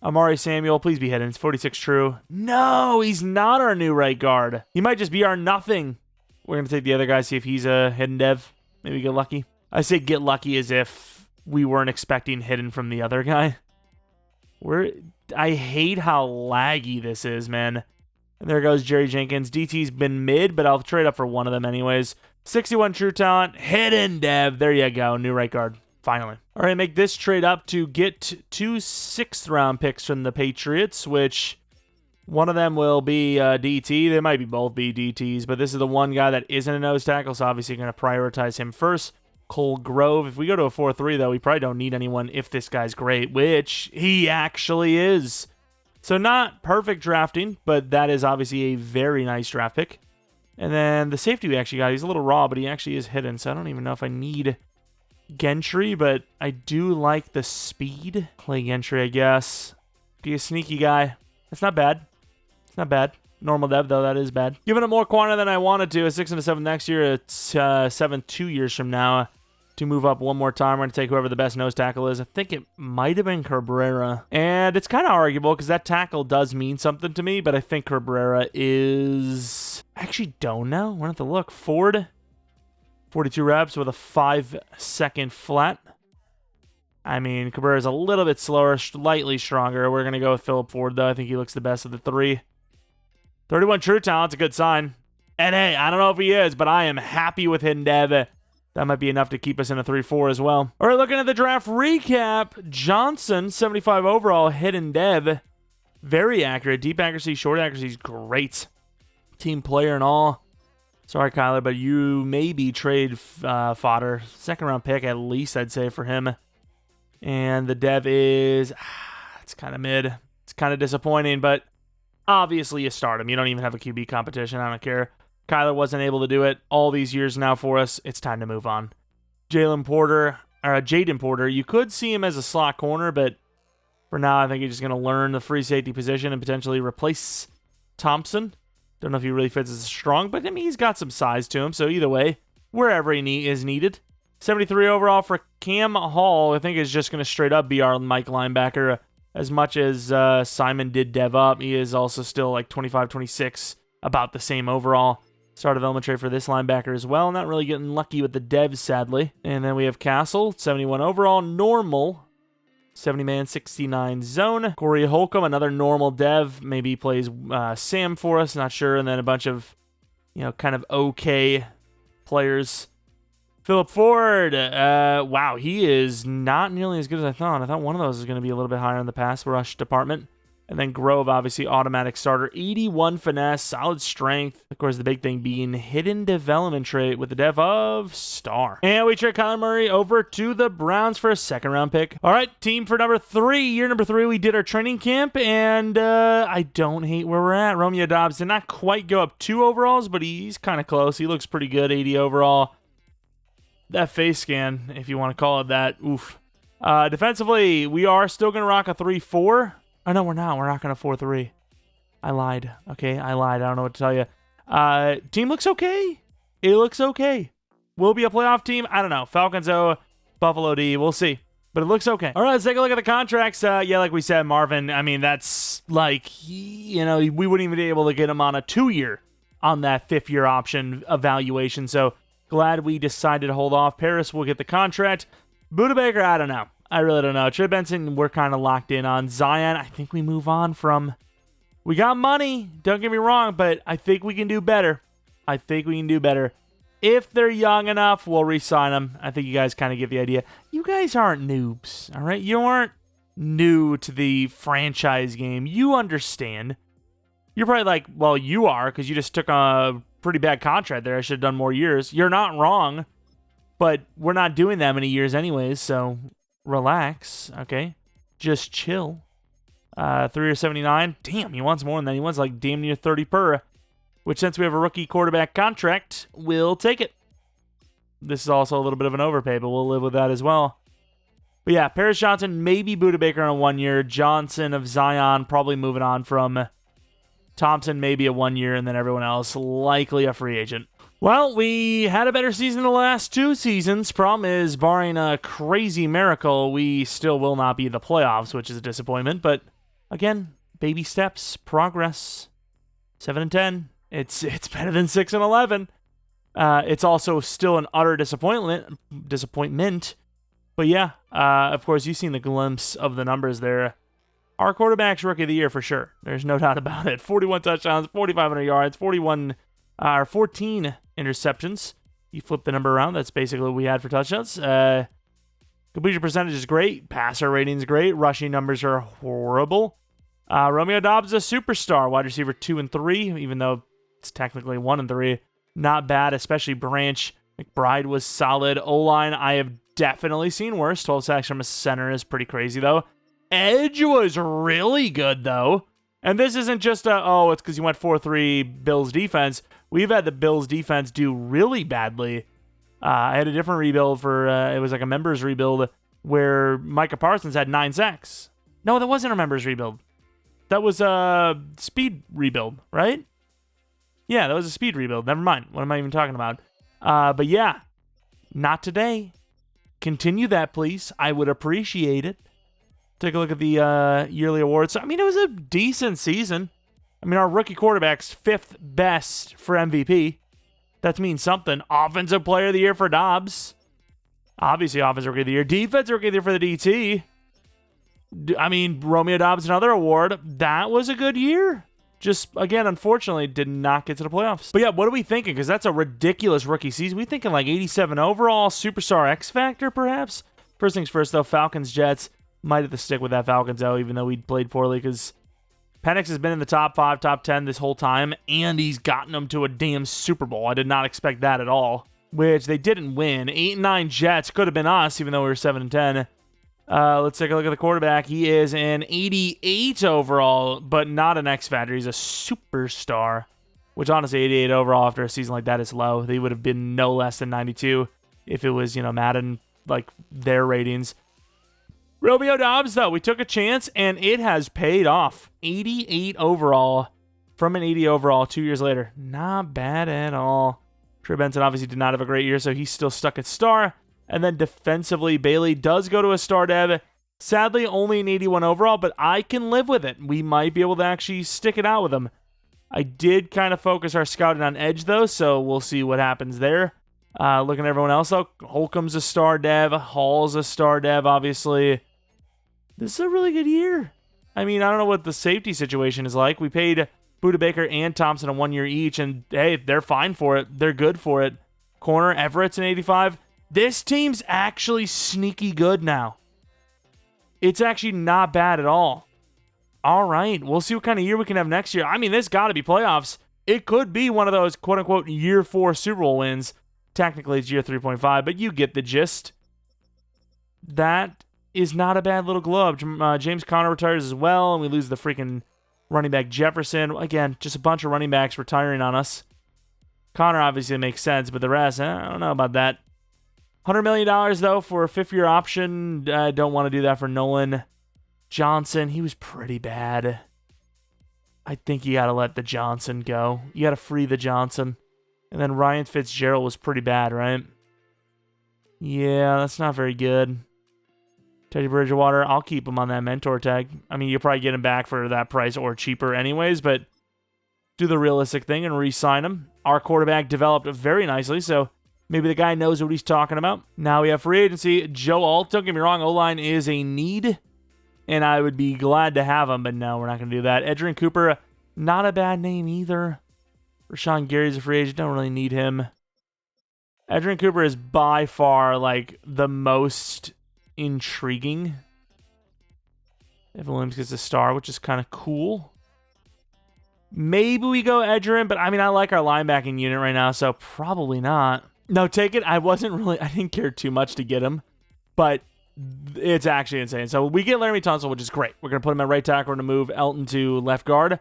Amari Samuel, please be hidden. It's 46 true. No, he's not our new right guard. He might just be our nothing. We're going to take the other guy, see if he's a hidden dev. Maybe get lucky. I say get lucky as if we weren't expecting hidden from the other guy. I hate how laggy this is, man. And there goes Jerry Jenkins. DT's been mid, but I'll trade up for one of them anyways. 61 true talent. Hidden dev. There you go. New right guard. Finally. All right, make this trade up to get 2 6th round picks from the Patriots, which one of them will be DT. They might be both be DTs, but this is the one guy that isn't a nose tackle, so obviously going to prioritize him first. Cole Grove. If we go to a 4-3, though, we probably don't need anyone if this guy's great, which he actually is. So not perfect drafting, but that is obviously a very nice draft pick. And then the safety we actually got, he's a little raw, but he actually is hidden, so I don't even know if I need Gentry, but I do like the speed. Play Gentry, I guess. Be a sneaky guy. That's not bad. It's not bad. Normal dev, though, that is bad. Giving it more quantity than I wanted to. A 6 and a 7 next year. It's 7 2 years from now. To move up one more time, we're going to take whoever the best nose tackle is. I think it might have been Cabrera. And it's kind of arguable because that tackle does mean something to me, but I think Cabrera is... I actually don't know. We're going to have to look. Ford, 42 reps with a 5-second flat. I mean, Cabrera's a little bit slower, slightly stronger. We're going to go with Philip Ford, though. I think he looks the best of the 3. 31 true talent's a good sign. And hey, I don't know if he is, but I am happy with hidden dev. That might be enough to keep us in a 3-4 as well. All right, looking at the draft recap. Johnson, 75 overall, hidden dev. Very accurate. Deep accuracy, short accuracy is great. Team player and all. Sorry, Kyler, but you may be trade fodder. 2nd round pick, at least, I'd say, for him. And the dev is... it's kind of mid. It's kind of disappointing, but obviously you start him. You don't even have a QB competition. I don't care. Kyler wasn't able to do it all these years now for us. It's time to move on. Jaden Porter, you could see him as a slot corner, but for now, I think he's just going to learn the free safety position and potentially replace Thompson. Don't know if he really fits as strong, but I mean, he's got some size to him, so either way, wherever he is needed. 73 overall for Cam Hall, I think is just going to straight up be our Mike linebacker. As much as Simon did dev up, he is also still like 25, 26, about the same overall. Star development trait for this linebacker as well. Not really getting lucky with the devs, sadly. And then we have Castle, 71 overall, normal. 70-man, 69 zone. Corey Holcomb, another normal dev. Maybe he plays Sam for us, not sure. And then a bunch of, kind of okay players. Philip Ford, wow, he is not nearly as good as I thought. I thought one of those was going to be a little bit higher in the pass rush department. And then Grove, obviously, automatic starter. 81 finesse, solid strength. Of course, the big thing being hidden development trait with the dev of star. And we trade Kyler Murray over to the Browns for a second-round pick. All right, team for number 3. Year number 3, we did our training camp, and I don't hate where we're at. Romeo Doubs did not quite go up 2 overalls, but he's kind of close. He looks pretty good, 80 overall. That face scan, if you want to call it that, oof. Defensively, we are still going to rock a 3-4. Oh, no, we're not. We're rocking a 4-3. I lied. Okay, I lied. I don't know what to tell you. Team looks okay. It looks okay. Will be a playoff team? I don't know. Falcons O, Buffalo D. We'll see. But it looks okay. All right, let's take a look at the contracts. Yeah, like we said, Marvin, I mean, that's like, we wouldn't even be able to get him on a 2-year on that 5th-year option evaluation. So glad we decided to hold off. Paris will get the contract. Budda Baker, I don't know. I really don't know. Trey Benson, we're kind of locked in on. Zion, I think we move on from. We got money, don't get me wrong, but I think we can do better. If they're young enough, we'll re-sign them. I think you guys kind of get the idea. You guys aren't noobs, all right? You aren't new to the franchise game. You understand. You're probably like, well, you are, because you just took a pretty bad contract there. I should have done more years. You're not wrong, but we're not doing that many years anyways, so relax, okay? Just chill. 3 79. Damn, he wants more than that. He wants like damn near 30 per, which since we have a rookie quarterback contract, we'll take it. This is also a little bit of an overpay, but we'll live with that as well. But yeah, Paris Johnson, maybe Budda Baker on a 1-year. Johnson of Zion, probably moving on from. Thompson, maybe a 1-year, and then everyone else likely a free agent. Well, we had a better season the last 2 seasons. Problem is, barring a crazy miracle, we still will not be in the playoffs, which is a disappointment. But again, baby steps, progress. 7-10. It's better than 6-11. It's also still an utter disappointment. But yeah, of course, you've seen the glimpse of the numbers there. Our quarterback's rookie of the year for sure. There's no doubt about it. 41 touchdowns, 4,500 yards, 14 interceptions. You flip the number around, that's basically what we had for touchdowns. Completion percentage is great. Passer rating is great. Rushing numbers are horrible. Romeo Doubs is a superstar. Wide receiver 2 and 3, even though it's technically 1 and 3. Not bad, especially Branch. McBride was solid. O-line, I have definitely seen worse. 12 sacks from a center is pretty crazy, though. Edge was really good, though. And this isn't just it's because you went 4-3 Bills defense. We've had the Bills defense do really badly. I had a different rebuild for, it was like a members rebuild where Micah Parsons had 9 sacks. No, that wasn't a members rebuild. That was a speed rebuild, right? Yeah, that was a speed rebuild. Never mind. What am I even talking about? But yeah, not today. Continue that, please. I would appreciate it. Take a look at the yearly awards. I mean, it was a decent season. I mean, our rookie quarterback's 5th best for MVP. That means something. Offensive player of the year for Dobbs. Obviously, offensive rookie of the year. Defensive rookie of the year for the DT. I mean, Romeo Doubs, another award. That was a good year. Just, again, unfortunately, did not get to the playoffs. But yeah, what are we thinking? Because that's a ridiculous rookie season. We thinking like 87 overall, superstar X Factor, perhaps? First things first, though, Falcons, Jets. Might have to stick with that Falcons, though, even though we played poorly, because Penix has been in the top 5, top 10 this whole time, and he's gotten them to a damn Super Bowl. I did not expect that at all, which they didn't win. 8-9 Jets could have been us, even though we were 7-10. Let's take a look at the quarterback. He is an 88 overall, but not an X Factor. He's a superstar, which honestly, 88 overall after a season like that is low. They would have been no less than 92 if it was, Madden, like their ratings. Romeo Doubs, though, we took a chance, and it has paid off. 88 overall from an 80 overall 2 years later. Not bad at all. Trey Benson obviously did not have a great year, so he's still stuck at star. And then defensively, Bailey does go to a star dev. Sadly, only an 81 overall, but I can live with it. We might be able to actually stick it out with him. I did kind of focus our scouting on edge, though, so we'll see what happens there. Looking at everyone else, though, Holcomb's a star dev. Hall's a star dev, obviously. This is a really good year. I mean, I don't know what the safety situation is like. We paid Budda Baker and Thompson a 1 year each, and hey, they're fine for it. They're good for it. Corner, Everett's an 85. This team's actually sneaky good now. It's actually not bad at all. All right, we'll see what kind of year we can have next year. I mean, this got to be playoffs. It could be one of those quote-unquote year 4 Super Bowl wins. Technically, it's year 3.5, but you get the gist. That is not a bad little glove. James Conner retires as well, and we lose the freaking running back Jefferson. Again, just a bunch of running backs retiring on us. Conner obviously makes sense, but the rest, I don't know about that. $100 million, though, for a 5th-year option. I don't want to do that for Nolan. Johnson, he was pretty bad. I think you got to let the Johnson go. You got to free the Johnson. And then Ryan Fitzgerald was pretty bad, right? Yeah, that's not very good. Teddy Bridgewater, I'll keep him on that mentor tag. I mean, you'll probably get him back for that price or cheaper anyways, but do the realistic thing and re-sign him. Our quarterback developed very nicely, so maybe the guy knows what he's talking about. Now we have free agency. Joe Alt, don't get me wrong, O-line is a need, and I would be glad to have him, but no, we're not going to do that. Edgerrin Cooper, not a bad name either. Rashawn Gary's a free agent, don't really need him. Edgerrin Cooper is by far, like, the most intriguing. Evan Williams gets a star, which is kind of cool. Maybe we go Edgerrin, but I mean, I like our linebacking unit right now, so probably not. No, take it. I didn't care too much to get him, but it's actually insane. So we get Laramie Tunsil, which is great. We're going to put him at right tackle. We're going to move Elton to left guard.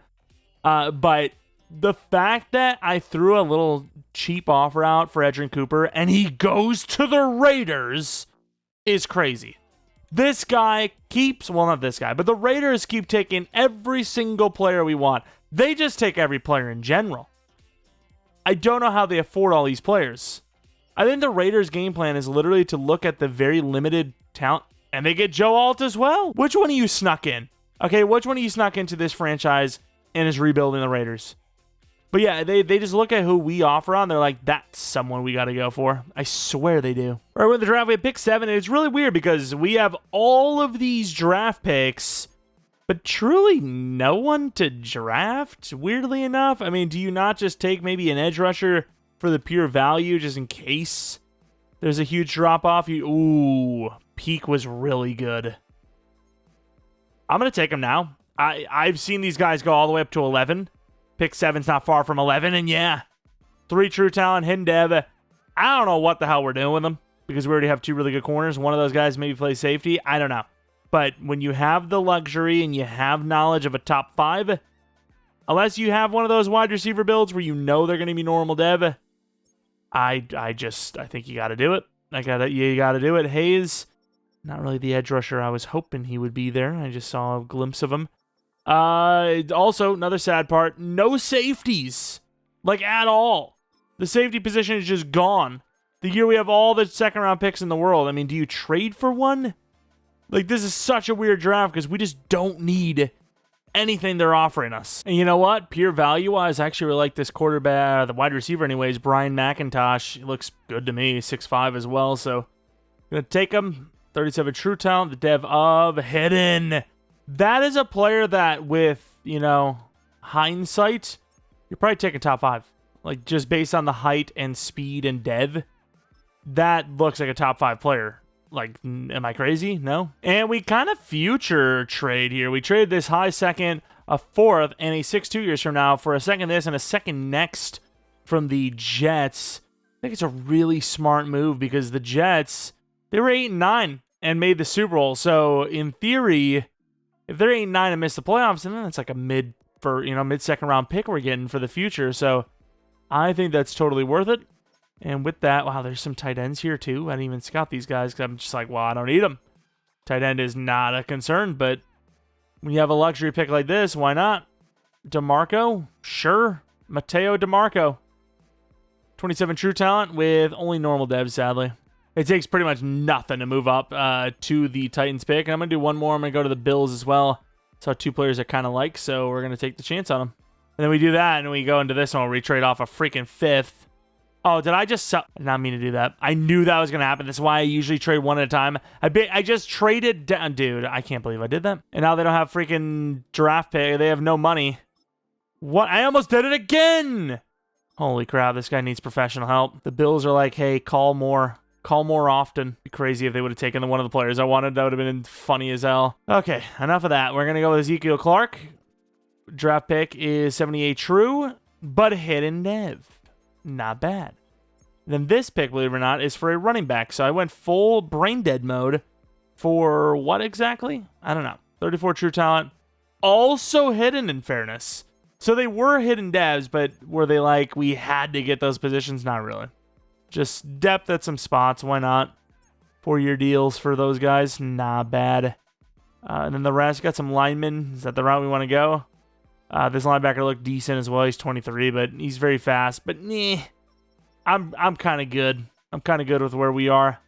But the fact that I threw a little cheap offer out for Edgerrin Cooper and he goes to the Raiders is crazy. This guy keeps, well, not this guy, but the Raiders keep taking every single player we want. They just take every player in general. I don't know how they afford all these players. I think the Raiders' game plan is literally to look at the very limited talent, and they get Joe Alt as well. Which one of you snuck in? Okay, which one of you snuck into this franchise and is rebuilding the Raiders? But yeah, they just look at who we offer on. They're like, that's someone we got to go for. I swear they do. All right, with the draft, we have pick 7, and it's really weird because we have all of these draft picks, but truly no one to draft, weirdly enough. I mean, do you not just take maybe an edge rusher for the pure value just in case there's a huge drop-off? Ooh, Peak was really good. I'm going to take him now. I've seen these guys go all the way up to 11. Pick 7's not far from 11, and yeah, 3 true talent, hidden dev. I don't know what the hell we're doing with them because we already have 2 really good corners. One of those guys maybe plays safety. I don't know. But when you have the luxury and you have knowledge of a top 5, unless you have one of those wide receiver builds where you know they're going to be normal dev, I think you got to do it. You got to do it. Hayes, not really the edge rusher I was hoping he would be there. I just saw a glimpse of him. Also, another sad part, no safeties, like at all. The safety position is just gone. The year we have all the second-round picks in the world. I mean, do you trade for one? Like, this is such a weird draft because we just don't need anything they're offering us. And you know what? Pure value-wise, I actually really like this quarterback, the wide receiver anyways, Brian McIntosh. He looks good to me, 6'5" as well, so I'm going to take him. 37 true talent, the dev of Hidden. That is a player that with, hindsight, you're probably taking top 5. Like, just based on the height and speed and dev, that looks like a top 5 player. Like, am I crazy? No. And we kind of future trade here. We traded this high second, a 4th, and a 6 2 years from now for a second this and a second next from the Jets. I think it's a really smart move because the Jets, they were 8-9 and made the Super Bowl. So, in theory, if they're 8-9 and miss the playoffs, then it's like a mid-second round pick we're getting for the future. So I think that's totally worth it. And with that, wow, there's some tight ends here too. I didn't even scout these guys because I'm just like, well, I don't need them. Tight end is not a concern, but when you have a luxury pick like this, why not? DeMarco? Sure. Mateo DeMarco. 27 true talent with only normal devs, sadly. It takes pretty much nothing to move up to the Titans pick. And I'm going to do one more. I'm going to go to the Bills as well. So two players I kind of like, so we're going to take the chance on them. And then we do that, and we go into this one where we trade off a freaking 5th. Oh, did I just sell? I did not mean to do that. I knew that was going to happen. That's why I usually trade one at a time. I just traded down. Dude, I can't believe I did that. And now they don't have freaking draft pick. They have no money. What? I almost did it again. Holy crap, this guy needs professional help. The Bills are like, hey, call more. Call more often. It'd be crazy if they would have taken one of the players I wanted. That would have been funny as hell. Okay, enough of that. We're going to go with Ezekiel Clark. Draft pick is 78 true, but hidden dev. Not bad. Then this pick, believe it or not, is for a running back. So I went full brain dead mode for what exactly? I don't know. 34 true talent. Also hidden, in fairness. So they were hidden devs, but were they like, we had to get those positions? Not really. Just depth at some spots. Why not? 4-year deals for those guys. Not bad. And then the rest, got some linemen. Is that the route we want to go? This linebacker looked decent as well. He's 23, but he's very fast. But I'm kind of good. I'm kind of good with where we are.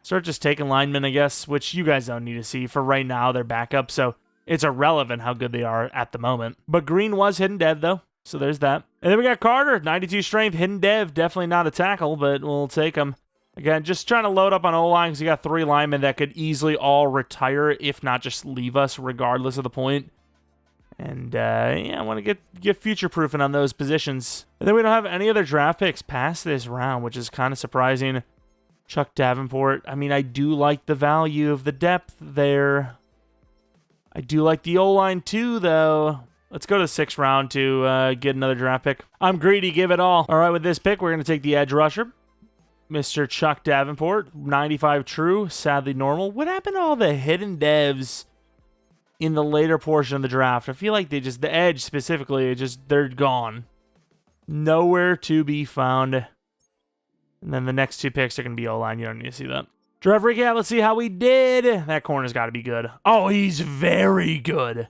Start just taking linemen, I guess, which you guys don't need to see. For right now, they're backup, so it's irrelevant how good they are at the moment. But Green was hidden dev, though. So there's that. And then we got Carter, 92 strength, hidden dev. Definitely not a tackle, but we'll take him. Again, just trying to load up on O-line because you got 3 linemen that could easily all retire, if not just leave us, regardless of the point. And, yeah, I want to get future-proofing on those positions. And then we don't have any other draft picks past this round, which is kind of surprising. Chuck Davenport. I mean, I do like the value of the depth there. I do like the O-line, too, though. Let's go to the 6th round to get another draft pick. I'm greedy. Give it all. All right, with this pick, we're going to take the edge rusher. Mr. Chuck Davenport, 95 true, sadly normal. What happened to all the hidden devs in the later portion of the draft? I feel like the edge specifically, they're gone. Nowhere to be found. And then the next 2 picks are going to be O-line. You don't need to see that. Draft recap, let's see how we did. That corner's got to be good. Oh, he's very good.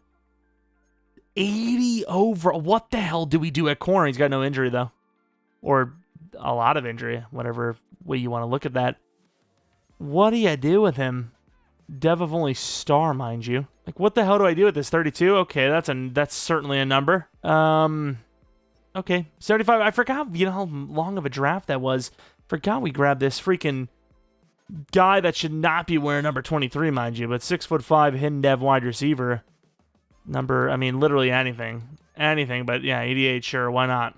80 over. What the hell do we do at corner? He's got no injury, though. Or a lot of injury, whatever way you want to look at that. What do you do with him? Dev of only star, mind you. Like, what the hell do I do with this? 32? Okay, that's certainly a number. Okay, 75. I forgot, how long of a draft that was. Forgot we grabbed this freaking guy that should not be wearing number 23, mind you, but 6'5" hidden dev wide receiver. Literally anything. Anything, but yeah, 88, sure, why not?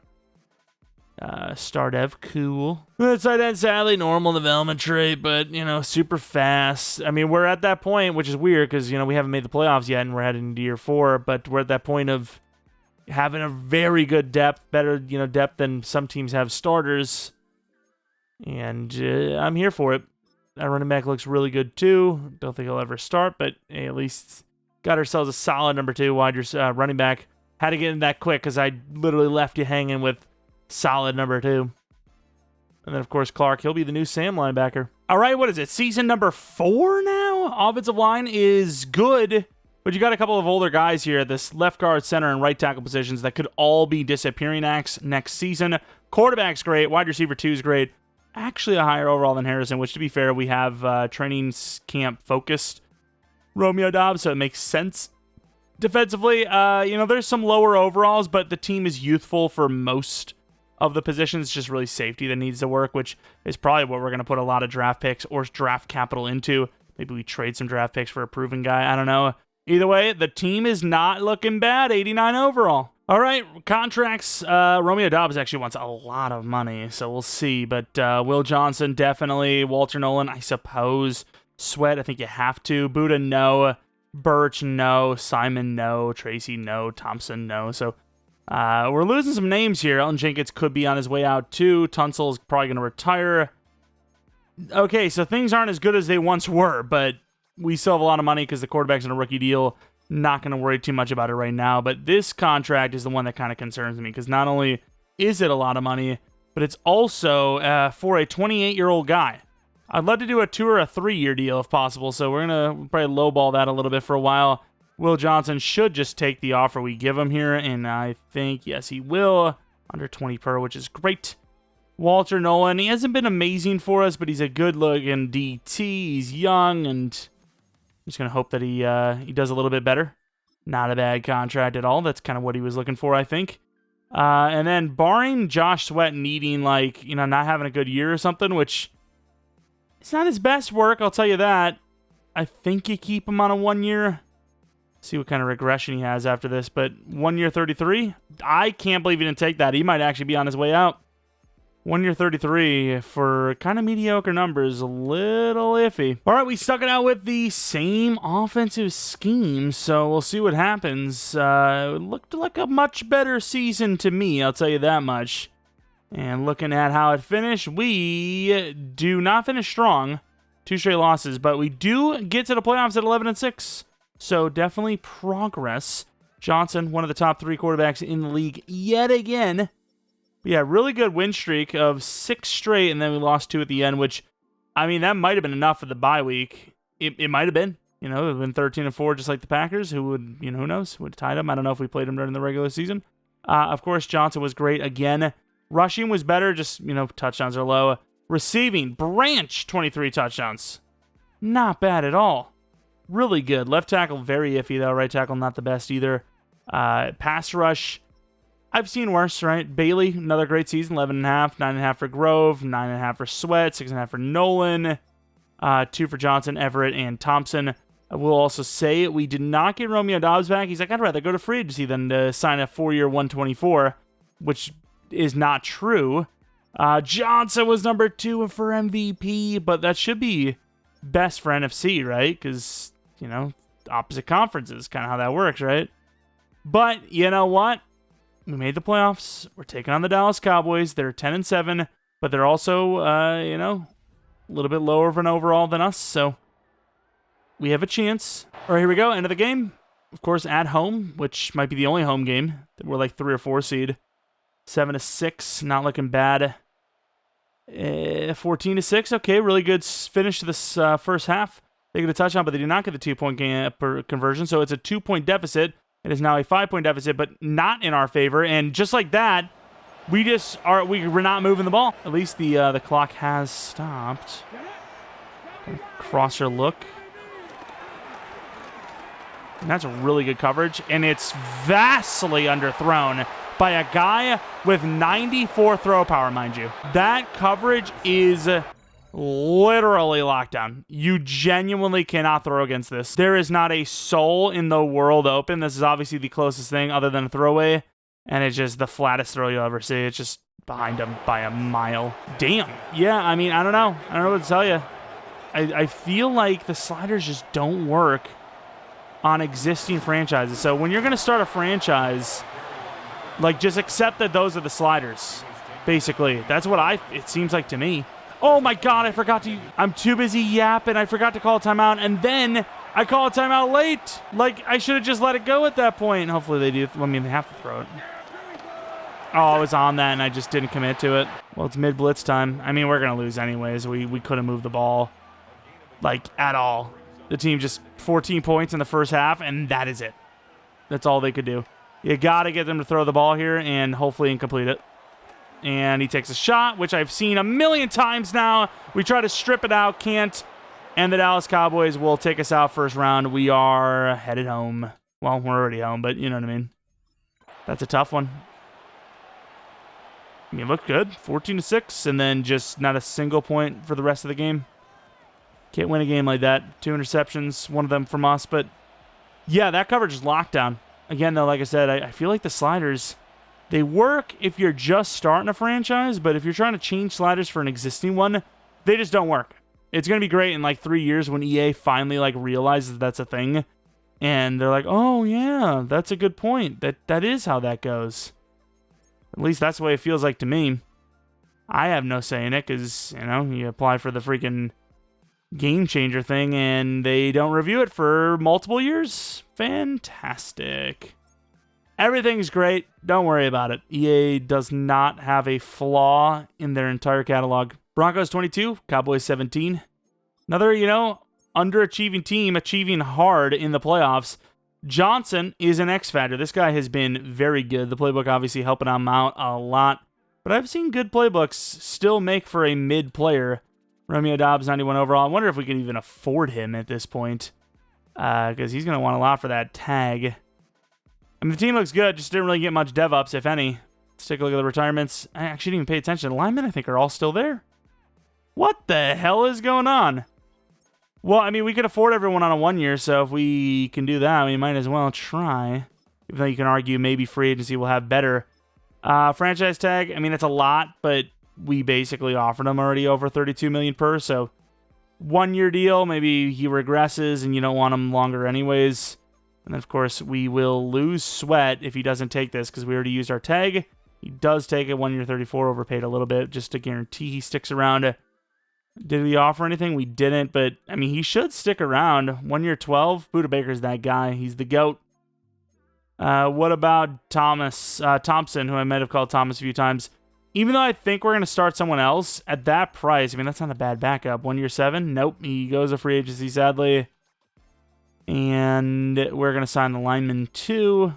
Star dev, cool. Tight end, sadly, normal development trait, but, super fast. We're at that point, which is weird, because, we haven't made the playoffs yet, and we're heading into year 4, but we're at that point of having a very good depth, better, depth than some teams have starters, and I'm here for it. That running back looks really good, too. Don't think he'll ever start, but hey, at least got ourselves a solid number 2 running back. Had to get in that quick because I literally left you hanging with solid number 2. And then, of course, Clark. He'll be the new Sam linebacker. All right, what is it? Season number 4 now? Offensive line is good, but you got a couple of older guys here at this left guard, center, and right tackle positions that could all be disappearing acts next season. Quarterback's great. Wide receiver 2 is great. Actually a higher overall than Harrison, which, to be fair, we have training camp focused Romeo Dobbs, so it makes sense. Defensively, there's some lower overalls, but the team is youthful for most of the positions. Just really safety that needs to work, which is probably what we're going to put a lot of draft picks or draft capital into. Maybe we trade some draft picks for a proven guy. I don't know. Either way, the team is not looking bad. 89 overall. All right, contracts. Romeo Dobbs actually wants a lot of money, so we'll see. But Will Johnson, definitely. Walter Nolan, I suppose. Sweat, I think you have to. Buddha, no. Birch, no. Simon, no. Tracy, no. Thompson, no. So we're losing some names here. Elton Jenkins could be on his way out, too. Tunsil's probably going to retire. Okay, so things aren't as good as they once were, but we still have a lot of money because the quarterback's in a rookie deal. Not going to worry too much about it right now, but this contract is the one that kind of concerns me because not only is it a lot of money, but it's also for a 28-year-old guy. I'd love to do a 2 or a 3-year deal if possible, so we're going to probably lowball that a little bit for a while. Will Johnson should just take the offer we give him here, and I think, yes, he will. Under 20 per, which is great. Walter Nolan, he hasn't been amazing for us, but he's a good-looking DT. He's young, and I'm just going to hope that he does a little bit better. Not a bad contract at all. That's kind of what he was looking for, I think. And then barring Josh Sweat needing, like, not having a good year or something, which it's not his best work, I'll tell you that. I think you keep him on a 1 year. See what kind of regression he has after this. But 1 year 33? I can't believe he didn't take that. He might actually be on his way out. 1 year 33 for kind of mediocre numbers. A little iffy. All right, we stuck it out with the same offensive scheme, so we'll see what happens. It looked like a much better season to me, I'll tell you that much. And looking at how it finished, we do not finish strong. 2 straight losses, but we do get to the playoffs at 11-6. So definitely progress. Johnson, one of the top 3 quarterbacks in the league yet again. But yeah, really good win streak of 6 straight, and then we lost 2 at the end, which, I mean, that might have been enough for the bye week. It might have been. It would have been 13-4, just like the Packers, who would, who knows, would have tied them. I don't know if we played them during the regular season. Of course, Johnson was great again. Rushing was better, just, touchdowns are low. Receiving, Branch, 23 touchdowns. Not bad at all. Really good. Left tackle, very iffy, though. Right tackle, not the best either. Pass rush, I've seen worse, right? Bailey, another great season, 11.5, 9.5 for Grove, 9.5 for Sweat, 6.5 for Nolan, 2 for Johnson, Everett, and Thompson. I will also say we did not get Romeo Dobbs back. He's like, I'd rather go to free agency than to sign a 4-year 124, which is not true. Johnson was number 2 for MVP, but that should be best for NFC, right? Because, opposite conferences, kind of how that works, right? But you know what? We made the playoffs. We're taking on the Dallas Cowboys. They're 10-7, but they're also, a little bit lower of an overall than us, so we have a chance. All right, here we go. End of the game. Of course, at home, which might be the only home game. We're like 3 or 4 seed. 7-6, not looking bad. 14-6, okay, really good finish to this first half. They get a touchdown, but they did not get the 2-point conversion, so it's a 2-point deficit. It is now a 5-point deficit, but not in our favor. And just like that, we're not moving the ball. At least the clock has stopped. Crosser look. And that's a really good coverage, and it's vastly underthrown by a guy with 94 throw power, mind you. That coverage is literally lockdown. You genuinely cannot throw against this. There is not a soul in the world open. This is obviously the closest thing other than a throwaway, and it's just the flattest throw you'll ever see. It's just behind him by a mile. Damn. Yeah, I mean, I don't know. I don't know what to tell you. I feel like the sliders just don't work on existing franchises. So when you're going to start a franchise, like, just accept that those are the sliders, basically. That's what it seems like to me. Oh my God, I'm too busy yapping. I forgot to call a timeout, and then I call a timeout late. Like, I should have just let it go at that point. Hopefully they do. I mean, they have to throw it. Oh, I was on that, and I just didn't commit to it. Well, it's mid-blitz time. I mean, we're going to lose anyways. We couldn't move the ball, like, at all. The team just 14 points in the first half, and that is it. That's all they could do. You got to get them to throw the ball here and hopefully incomplete it. And he takes a shot, which I've seen a million times now. We try to strip it out, can't. And the Dallas Cowboys will take us out first round. We are headed home. Well, we're already home, but you know what I mean. That's a tough one. I mean, look good. 14-6, and then just not a single point for the rest of the game. Can't win a game like that. 2 interceptions, one of them from us. But, yeah, that coverage is lockdown. Again, though, like I said, I feel like the sliders, they work if you're just starting a franchise, but if you're trying to change sliders for an existing one, they just don't work. It's going to be great in, like, 3 years when EA finally, like, realizes that's a thing. And they're like, oh, yeah, that's a good point. That is how that goes. At least that's the way it feels like to me. I have no say in it because, you apply for the freaking game changer thing and they don't review it for multiple years. Fantastic. Everything's great. Don't worry about it. EA does not have a flaw in their entire catalog. Broncos 22, Cowboys 17. Another, underachieving team achieving hard in the playoffs. Johnson is an X factor. This guy has been very good. The playbook obviously helping him out a lot. But I've seen good playbooks still make for a mid player. Romeo Doubs, 91 overall. I wonder if we can even afford him at this point. Because he's going to want a lot for that tag. I mean, the team looks good. Just didn't really get much dev ups, if any. Let's take a look at the retirements. I actually didn't even pay attention. The linemen, I think, are all still there. What the hell is going on? Well, I mean, we could afford everyone on a 1 year, so if we can do that, we might as well try. Even though you can argue maybe free agency will have better. Franchise tag, I mean, it's a lot, but we basically offered him already over $32 million per, so 1 year deal, maybe he regresses and you don't want him longer anyways. And then, of course, we will lose Sweat if he doesn't take this because we already used our tag. He does take it, 1 year 34, overpaid a little bit just to guarantee he sticks around. Did we offer anything? We didn't, but, I mean, he should stick around. 1 year 12, Buda Baker's that guy. He's the GOAT. What about Thompson, who I might have called Thomas a few times? Even though I think we're going to start someone else at that price, I mean, that's not a bad backup. 1 year 7? Nope, he goes a free agency, sadly. And we're going to sign the lineman too.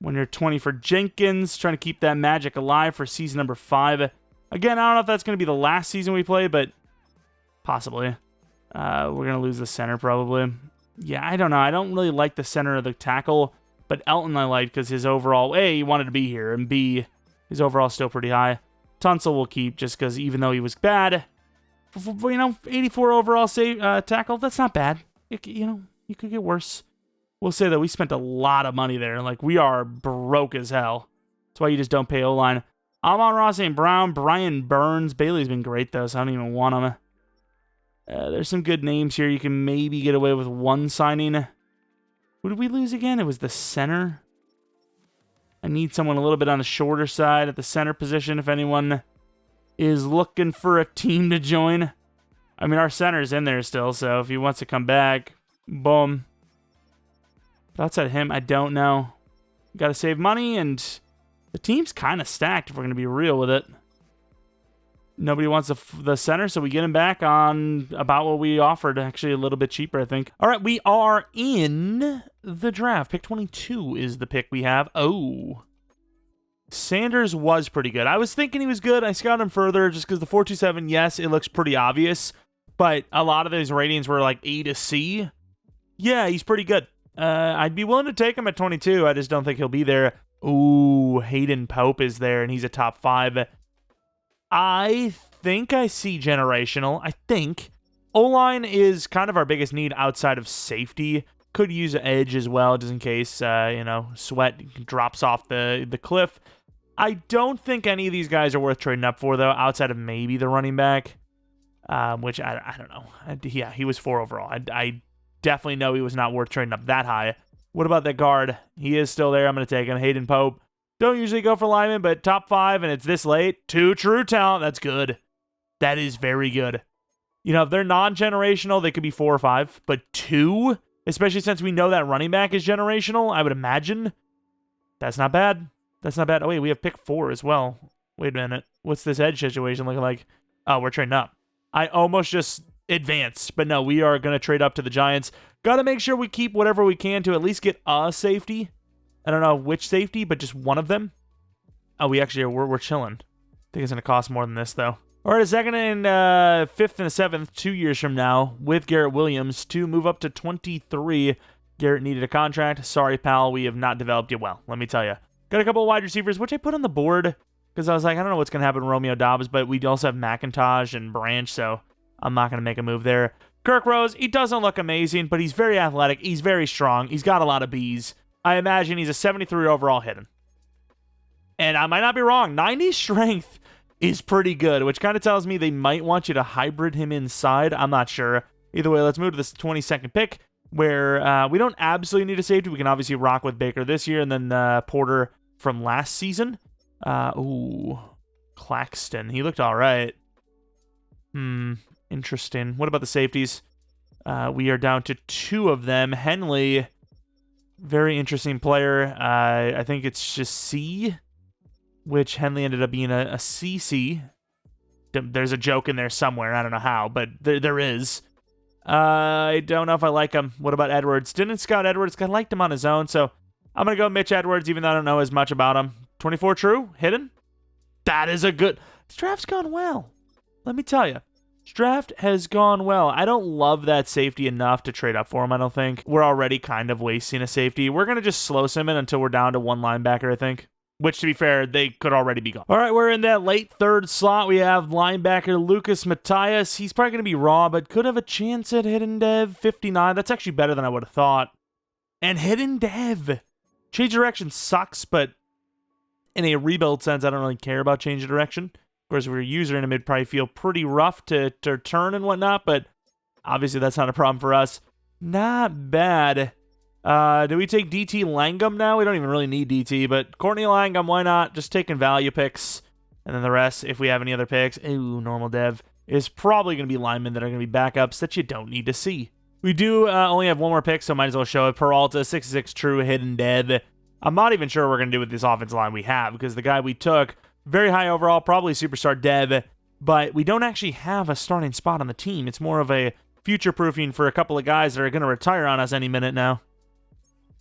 1 year 20 for Jenkins, trying to keep that magic alive for season number 5. Again, I don't know if that's going to be the last season we play, but possibly. We're going to lose the center probably. Yeah, I don't know. I don't really like the center of the tackle, but Elton I like because his overall, A, he wanted to be here, and B, his overall is still pretty high. Tunsil will keep just because even though he was bad, 84 overall tackle, that's not bad. You could get worse. We'll say that we spent a lot of money there. Like, we are broke as hell. That's why you just don't pay O-line. Amon-Ra St. Brown, Brian Burns. Bailey's been great, though, so I don't even want him. There's some good names here. You can maybe get away with one signing. Who did we lose again? It was the center. I need someone a little bit on the shorter side at the center position if anyone is looking for a team to join. I mean, our center's in there still, so if he wants to come back, boom. But outside of him, I don't know. Got to save money, and the team's kind of stacked if we're going to be real with it. Nobody wants the center, so we get him back on about what we offered. Actually, a little bit cheaper, I think. All right, we are in the draft. Pick 22 is the pick we have. Oh. Sanders was pretty good. I was thinking he was good. I scouted him further just because the 4.27, yes, it looks pretty obvious. But a lot of those ratings were like A to C. Yeah, he's pretty good. I'd be willing to take him at 22. I just don't think he'll be there. Ooh, Hayden Pope is there, and he's a top 5. I think I see generational. I think. O-line is kind of our biggest need outside of safety. Could use an edge as well, just in case, Sweat drops off the cliff. I don't think any of these guys are worth trading up for, though, outside of maybe the running back, which I don't know. Yeah, he was 4 overall. I definitely know he was not worth trading up that high. What about that guard? He is still there. I'm going to take him. Hayden Pope. Don't usually go for linemen, but top 5, and it's this late. 2 true talent. That's good. That is very good. You know, if they're non-generational, they could be 4 or 5, but 2, especially since we know that running back is generational, I would imagine. That's not bad. That's not bad. Oh, wait, we have pick 4 as well. Wait a minute. What's this edge situation looking like? Oh, we're trading up. I almost just advanced, but no, we are going to trade up to the Giants. Got to make sure we keep whatever we can to at least get a safety. I don't know which safety, but just one of them. Oh, we actually we're chilling. I think it's going to cost more than this, though. All right, a second and 5th and a 7th, 2 years from now, with Garrett Williams to move up to 23. Garrett needed a contract. Sorry, pal, we have not developed you well, let me tell you. Got a couple of wide receivers, which I put on the board because I was like, I don't know what's going to happen to Romeo Doubs, but we also have McIntosh and Branch, so I'm not going to make a move there. Kirk Rose, he doesn't look amazing, but he's very athletic. He's very strong. He's got a lot of Bs. I imagine he's a 73 overall hidden. And I might not be wrong. 90 strength is pretty good, which kind of tells me they might want you to hybrid him inside. I'm not sure. Either way, let's move to this 22nd pick, where we don't absolutely need a safety. We can obviously rock with Baker this year, and then Porter from last season. Claxton. He looked all right. Interesting. What about the safeties? We are down to 2 of them. Henley, very interesting player. I think it's just C, which Henley ended up being a CC. There's a joke in there somewhere. I don't know how, but there is. I don't know if I like him. What about Edwards? Didn't scout Edwards. I liked him on his own, so I'm going to go Mitch Edwards, even though I don't know as much about him. 24 true? Hidden? That is a good... This draft's gone well. Let me tell you. This draft has gone well. I don't love that safety enough to trade up for him, I don't think. We're already kind of wasting a safety. We're going to just slow sim it until we're down to one linebacker, I think. Which, to be fair, they could already be gone. All right, we're in that late third slot. We have linebacker Lucas Matthias. He's probably going to be raw, but could have a chance at hidden dev. 59. That's actually better than I would have thought. And hidden dev. Change direction sucks, but in a rebuild sense, I don't really care about change of direction. Of course, if we're a user in, it would probably feel pretty rough to turn and whatnot, but obviously that's not a problem for us. Not bad. Do we take DT Langham now? We don't even really need DT, but Courtney Langham, why not? Just taking value picks. And then the rest, if we have any other picks, normal dev, is probably going to be linemen that are going to be backups that you don't need to see. We do only have one more pick, so might as well show it. Peralta, 66 true, hidden dev. I'm not even sure what we're going to do with this offensive line we have, because the guy we took, very high overall, probably superstar dev, but we don't actually have a starting spot on the team. It's more of a future-proofing for a couple of guys that are going to retire on us any minute now.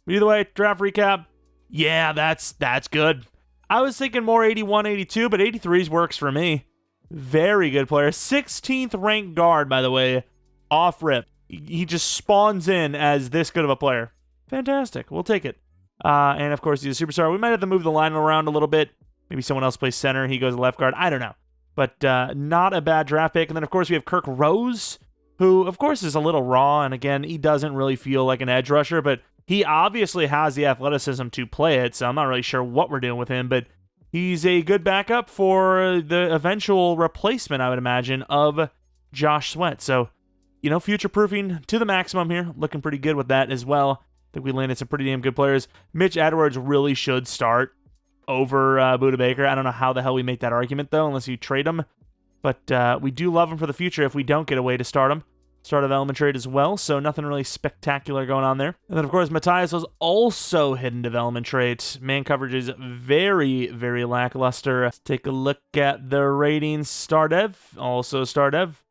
Either way, draft recap. Yeah, that's good. I was thinking more 81, 82, but 83s works for me. Very good player. 16th ranked guard, by the way. Off rip. He just spawns in as this good of a player. Fantastic. We'll take it. And, of course, he's a superstar. We might have to move the line around a little bit. Maybe someone else plays center. He goes left guard. I don't know. But not a bad draft pick. And then, of course, we have Kirk Rose, who, of course, is a little raw. And, again, he doesn't really feel like an edge rusher, but he obviously has the athleticism to play it, so I'm not really sure what we're doing with him, but he's a good backup for the eventual replacement, I would imagine, of Josh Sweat. So, future-proofing to the maximum here. Looking pretty good with that as well. I think we landed some pretty damn good players. Mitch Edwards really should start over Budda Baker. I don't know how the hell we make that argument, though, unless you trade him. But we do love him for the future if we don't get a way to start him. Start of element trade as well, so nothing really spectacular going on there. And then, of course, Matthias was also hidden development trait. Man coverage is very, very lackluster. Let's take a look at the ratings. Star dev, also star dev.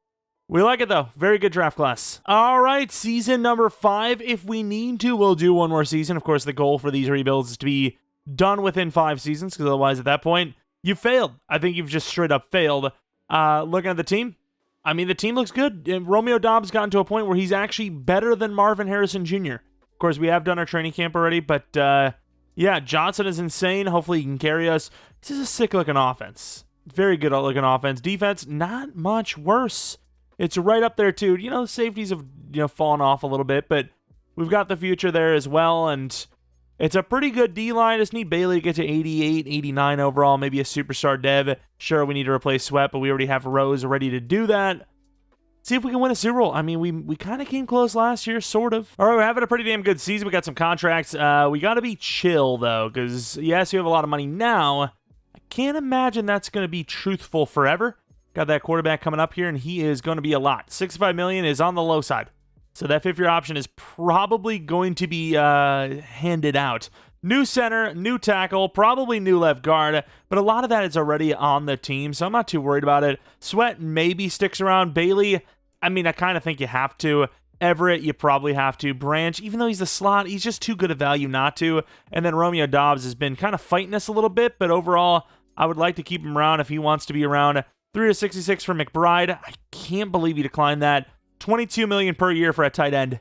We like it, though. Very good draft class. All right, season number 5. If we need to, we'll do one more season. Of course, the goal for these rebuilds is to be done within 5 seasons, because otherwise, at that point, you failed. I think you've just straight up failed. Looking at the team, I mean, the team looks good. Romeo Doubs gotten to a point where he's actually better than Marvin Harrison Jr. Of course, we have done our training camp already, but yeah, Johnson is insane. Hopefully he can carry us. This is a sick-looking offense. Very good-looking offense. Defense, not much worse. It's right up there, too. The safeties have fallen off a little bit, but we've got the future there as well, and it's a pretty good D-line. Just need Bailey to get to 88, 89 overall, maybe a superstar dev. Sure, we need to replace Sweat, but we already have Rose ready to do that. See if we can win a Super Bowl. I mean, we kind of came close last year, sort of. All right, we're having a pretty damn good season. We got some contracts. We got to be chill, though, because, yes, we have a lot of money now. I can't imagine that's going to be truthful forever. Got that quarterback coming up here, and he is going to be a lot. $65 million is on the low side. So that fifth-year option is probably going to be handed out. New center, new tackle, probably new left guard, but a lot of that is already on the team, so I'm not too worried about it. Sweat maybe sticks around. Bailey, I mean, I kind of think you have to. Everett, you probably have to. Branch, even though he's the slot, he's just too good a value not to. And then Romeo Doubs has been kind of fighting us a little bit, but overall, I would like to keep him around if he wants to be around. 3-66 for McBride. I can't believe he declined that. $22 million per year for a tight end.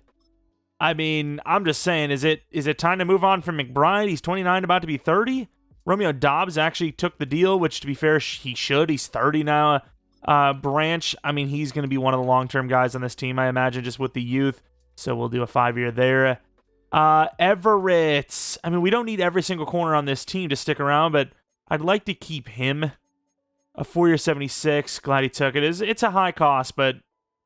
I mean, I'm just saying, is it time to move on from McBride? He's 29, about to be 30. Romeo Doubs actually took the deal, which, to be fair, he should. He's 30 now. Branch, I mean, he's going to be one of the long-term guys on this team, I imagine, just with the youth. So we'll do a 5-year there. Everett, I mean, we don't need every single corner on this team to stick around, but I'd like to keep him. A 4-year 76. Glad he took it. It's a high cost, but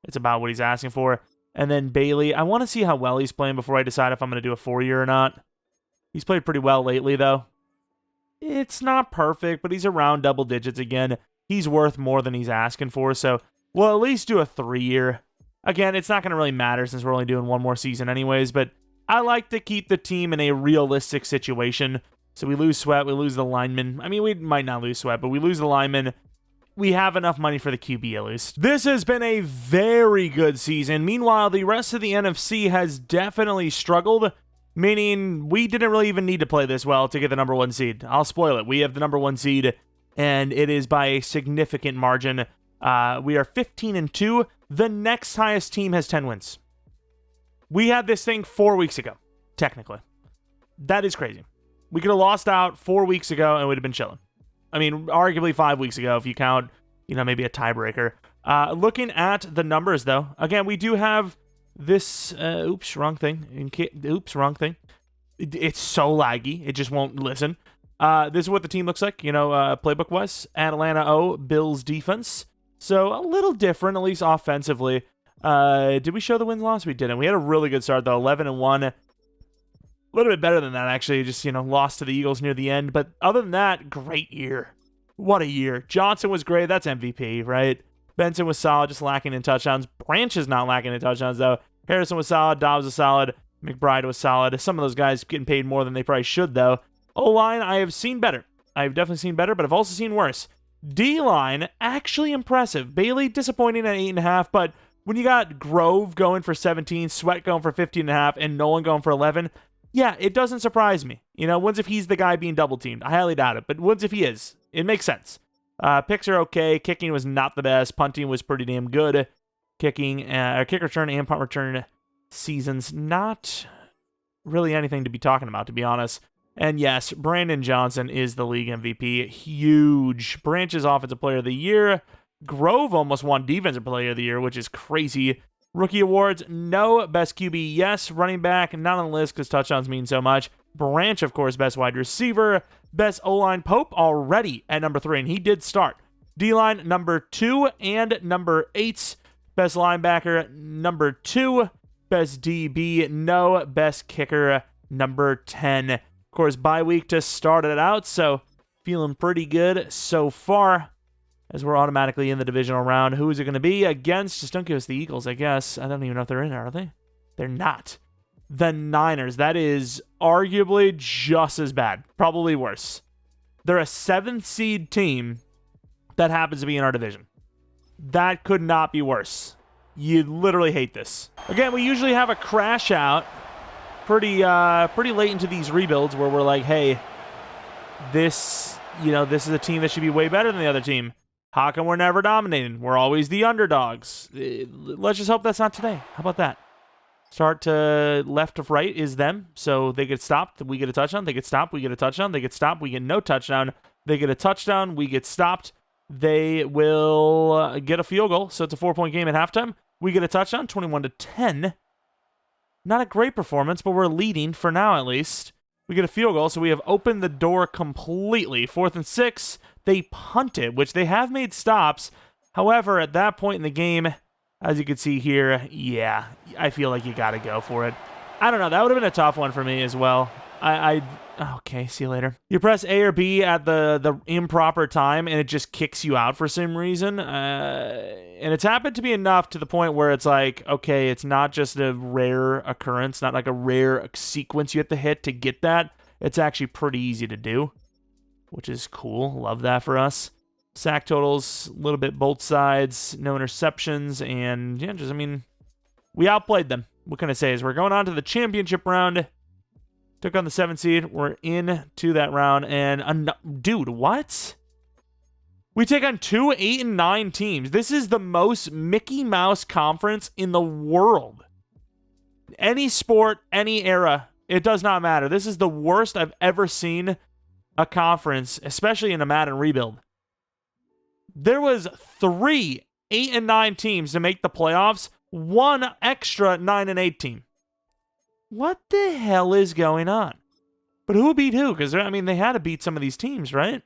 it's about what he's asking for. And then Bailey, I want to see how well he's playing before I decide if I'm going to do a 4-year or not. He's played pretty well lately, though. It's not perfect, but he's around double digits again. He's worth more than he's asking for, so we'll at least do a 3-year. Again, it's not going to really matter since we're only doing one more season anyways, but I like to keep the team in a realistic situation. So we lose Sweat, we lose the lineman. I mean, we might not lose Sweat, but we lose the lineman. We have enough money for the QB at least. This has been a very good season. Meanwhile, the rest of the NFC has definitely struggled, meaning we didn't really even need to play this well to get the number 1 seed. I'll spoil it. We have the number 1 seed. and it is by a significant margin. We are 15-2. The next highest team has 10 wins. We had this thing 4 weeks ago, technically. That is crazy. We could have lost out 4 weeks ago and we'd have been chilling. I mean, arguably 5 weeks ago if you count, maybe a tiebreaker. Looking at the numbers, though, again, we do have this. Oops, wrong thing. Wrong thing. It's so laggy. It just won't listen. This is what the team looks like, playbook-wise. Atlanta O, Bills defense. So a little different, at least offensively. Did we show the win-loss? We didn't. We had a really good start, though. 11-1. A little bit better than that, actually. Just, lost to the Eagles near the end. But other than that, great year. What a year. Johnson was great. That's MVP, right? Benson was solid, just lacking in touchdowns. Branch is not lacking in touchdowns, though. Harrison was solid. Dobbs was solid. McBride was solid. Some of those guys getting paid more than they probably should, though. O-line, I have seen better. I've definitely seen better, but I've also seen worse. D-line, actually impressive. Bailey, disappointing at 8.5, but when you got Grove going for 17, Sweat going for 15.5, and Nolan going for 11, yeah, it doesn't surprise me. Once if he's the guy being double-teamed. I highly doubt it, but once if he is, it makes sense. Picks are okay. Kicking was not the best. Punting was pretty damn good. Kick return and punt return seasons, not really anything to be talking about, to be honest. And yes, Brandon Johnson is the league MVP. Huge. Branch is Offensive Player of the Year. Grove almost won Defensive Player of the Year, which is crazy. Rookie awards, no. Best QB, yes. Running back, not on the list because touchdowns mean so much. Branch, of course, best wide receiver. Best O-line, Pope already at number 3, and he did start. D-line, number 2 and number 8. Best linebacker, number 2. Best DB, no. Best kicker, number 10. Of course, bye week to start it out, so feeling pretty good so far as we're automatically in the divisional round. Who is it going to be against? Just don't give us the Eagles, I guess. I don't even know if they're in there, are they? They're not. The Niners. That is arguably just as bad. Probably worse. They're a 7th seed team that happens to be in our division. That could not be worse. You literally hate this. Again, we usually have a crash out pretty late into these rebuilds where we're like, hey, this is a team that should be way better than the other team. How come we're never dominating? We're always the underdogs. Let's just hope that's not today. How about that? Start to left to right is them. So they get stopped. We get a touchdown. They get stopped. We get a touchdown. They get stopped. We get no touchdown. They get a touchdown. We get stopped. They will get a field goal. So it's a 4-point game at halftime. We get a touchdown, 21-10. Not a great performance, but we're leading for now at least. We get a field goal, so we have opened the door completely. 4th and 6. They punted, which they have made stops. However, at that point in the game, as you can see here, yeah, I feel like you got to go for it. I don't know. That would have been a tough one for me as well. Okay, see you later. You press A or B at the improper time, and it just kicks you out for some reason. And it's happened to be enough to the point where it's like, okay, it's not just a rare occurrence, not like a rare sequence you have to hit to get that. It's actually pretty easy to do, which is cool. Love that for us. Sack totals, a little bit both sides, no interceptions, and yeah, we outplayed them. What can I say is we're going on to the championship round. Took on the 7th seed. We're into that round. And, dude, what? We take on 2 8 and 9 teams. This is the most Mickey Mouse conference in the world. Any sport, any era, it does not matter. This is the worst I've ever seen a conference, especially in a Madden rebuild. There was 3 8 and 9 teams to make the playoffs, 1 extra 9 and 8 team. What the hell is going on? But who beat who? Because, they had to beat some of these teams, right?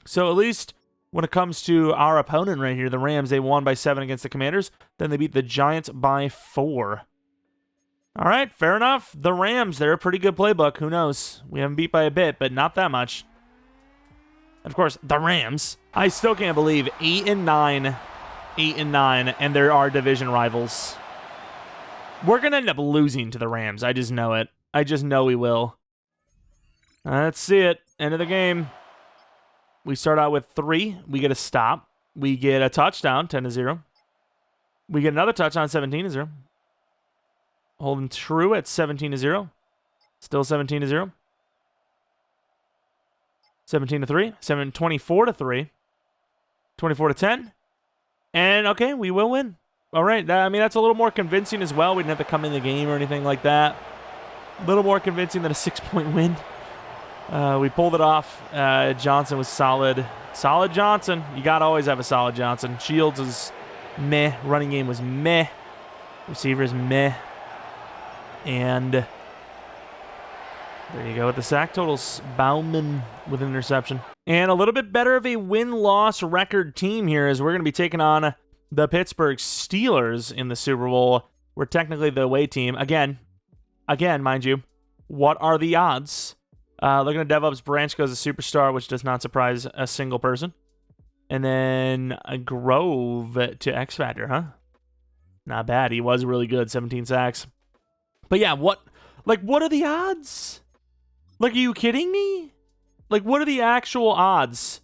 So at least when it comes to our opponent right here, the Rams, they won by 7 against the Commanders. Then they beat the Giants by 4. All right, fair enough. The Rams, they're a pretty good playbook. Who knows? We haven't beat by a bit, but not that much. Of course, the Rams. I still can't believe 8 and 9, and they're our division rivals. We're going to end up losing to the Rams. I just know it. I just know we will. Let's see it. End of the game. We start out with 3. We get a stop. We get a touchdown, 10-0. We get another touchdown, 17-0. Holding true at 17-0. Still 17-0. 17-3, 24-3, 24-10. And, okay, we will win. All right, I mean, that's a little more convincing as well. We didn't have to come in the game or anything like that. A little more convincing than a 6-point win. We pulled it off. Johnson was solid. Solid Johnson. You got to always have a solid Johnson. Shields is meh. Running game was meh. Receivers meh. And there you go with the sack totals. Bauman with an interception. And a little bit better of a win-loss record team here as we're going to be taking on the Pittsburgh Steelers in the Super Bowl. We're technically the away team. Again, mind you, what are the odds? Looking at DevOps, Branch goes a superstar, which does not surprise a single person. And then a Grove to X Factor, huh? Not bad. He was really good, 17 sacks. But yeah, what are the odds? Like, are you kidding me? Like, what are the actual odds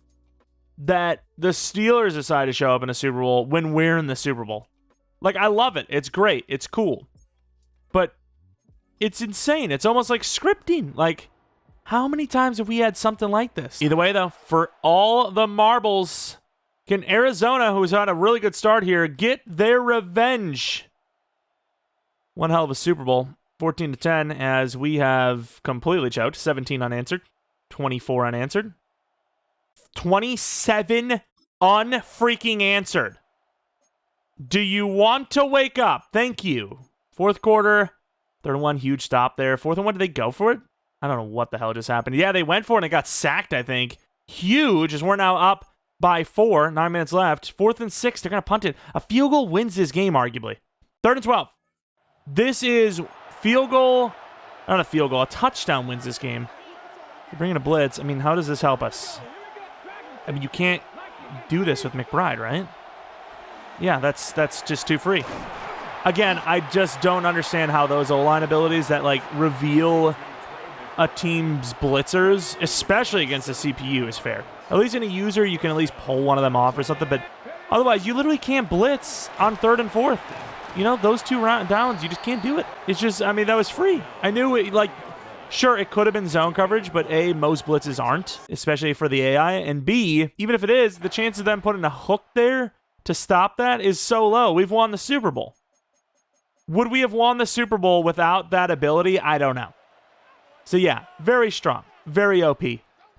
that the Steelers decide to show up in a Super Bowl when we're in the Super Bowl? Like, I love it. It's great. It's cool. But it's insane. It's almost like scripting. Like, how many times have we had something like this? Either way, though, for all the marbles, can Arizona, who's had a really good start here, get their revenge? One hell of a Super Bowl. 14-10, as we have completely choked. 17 unanswered. 24 unanswered. 27 unfreaking answered. Do you want to wake up? Thank you. Fourth quarter, third and one, huge stop there. Fourth and one, did they go for it? I don't know what the hell just happened. Yeah, they went for it and it got sacked, I think. Huge, as we're now up by 4. 9 minutes left. Fourth and 6, they're going to punt it. A field goal wins this game, arguably. Third and 12. This is field goal. Not a field goal. A touchdown wins this game. You're bringing a blitz. I mean, how does this help us? I mean, you can't do this with McBride, right? Yeah, that's just too free. Again, I just don't understand how those O-line abilities that, like, reveal a team's blitzers, especially against the CPU, is fair. At least in a user, you can at least pull one of them off or something, but otherwise, you literally can't blitz on 3rd and 4th. You know, those 2 downs, you just can't do it. It's just, I mean, that was free. I knew it, like, sure, it could have been zone coverage, but A, most blitzes aren't, especially for the AI, and B, even if it is, the chance of them putting a hook there to stop that is so low. We've won the Super Bowl. Would we have won the Super Bowl without that ability? I don't know. So yeah, very strong, very OP.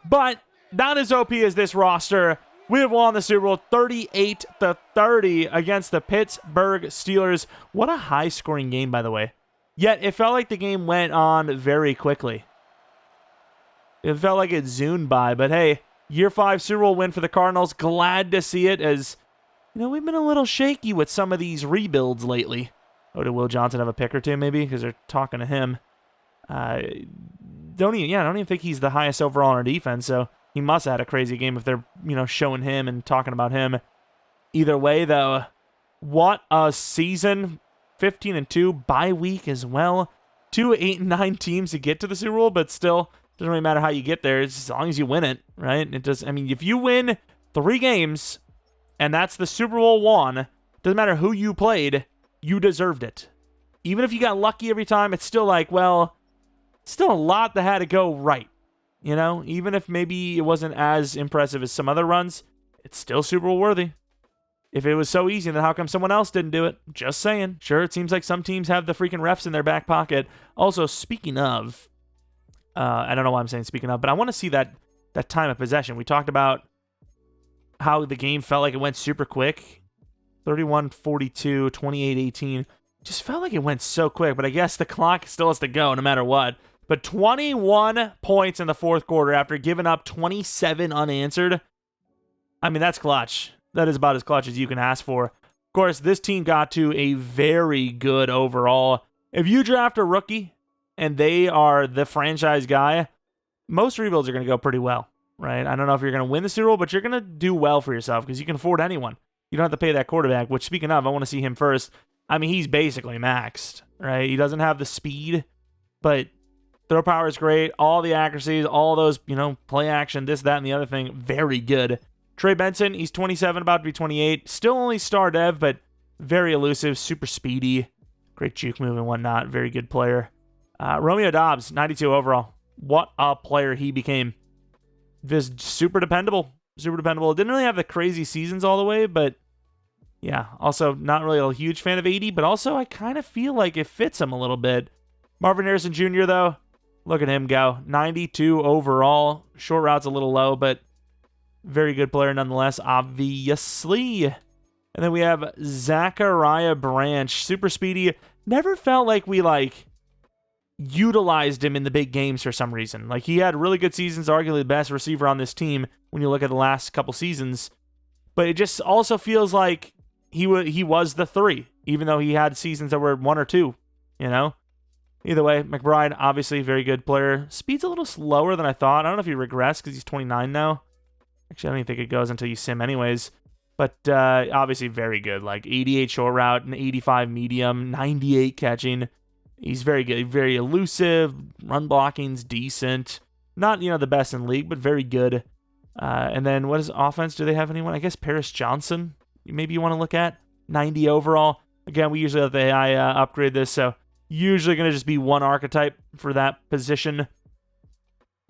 But not as OP as this roster. We have won the Super Bowl 38-30 against the Pittsburgh Steelers. What a high-scoring game, by the way. Yet, it felt like the game went on very quickly. It felt like it zoomed by. But hey, Year 5 Super Bowl win for the Cardinals. Glad to see it, as, you know, we've been a little shaky with some of these rebuilds lately. Oh, did Will Johnson have a pick or two, maybe? Because they're talking to him. I don't even think he's the highest overall on our defense, so he must have had a crazy game if they're, you know, showing him and talking about him. Either way, though, what a season. 15-2, bye week as well. 2 8-9 teams to get to the Super Bowl, but still, doesn't really matter how you get there, as long as you win it, right? It does. I mean, if you win 3 games, and that's the Super Bowl won, doesn't matter who you played, you deserved it. Even if you got lucky every time, it's still like, well, still a lot that had to go right. You know, even if maybe it wasn't as impressive as some other runs, it's still Super Bowl worthy. If it was so easy, then how come someone else didn't do it? Just saying. Sure, it seems like some teams have the freaking refs in their back pocket. Also, speaking of, I don't know why I'm saying speaking of, but I want to see that time of possession. We talked about how the game felt like it went super quick. 31-42, 28-18. Just felt like it went so quick, but I guess the clock still has to go no matter what. But 21 points in the fourth quarter after giving up 27 unanswered. I mean, that's clutch. That is about as clutch as you can ask for. Of course, this team got to a very good overall. If you draft a rookie and they are the franchise guy, most rebuilds are going to go pretty well, right? I don't know if you're going to win the Super Bowl, but you're going to do well for yourself because you can afford anyone. You don't have to pay that quarterback, which, speaking of, I want to see him first. I mean, he's basically maxed, right? He doesn't have the speed, but throw power is great. All the accuracies, all those, you know, play action, this, that, and the other thing, very good. Trey Benson, he's 27, about to be 28. Still only star dev, but very elusive, super speedy. Great juke move and whatnot. Very good player. Romeo Doubs, 92 overall. What a player he became. Just super dependable. Super dependable. Didn't really have the crazy seasons all the way, but yeah. Also, not really a huge fan of 80, but also I kind of feel like it fits him a little bit. Marvin Harrison Jr., though, look at him go. 92 overall. Short route's a little low, but very good player nonetheless, obviously. And then we have Zachariah Branch. Super speedy. Never felt like we, utilized him in the big games for some reason. Like, he had really good seasons, arguably the best receiver on this team when you look at the last couple seasons. But it just also feels like he was the 3, even though he had seasons that were 1 or 2, you know? Either way, McBride, obviously very good player. Speed's a little slower than I thought. I don't know if he regressed because he's 29 now. Actually, I don't even think it goes until you sim anyways. But obviously very good. 88 short route, an 85 medium, 98 catching. He's very good, very elusive. Run blocking's decent. Not, the best in the league, but very good. And then what is offense? Do they have anyone? I guess Paris Johnson, maybe you want to look at. 90 overall. Again, we usually let the AI upgrade this, so usually going to just be one archetype for that position.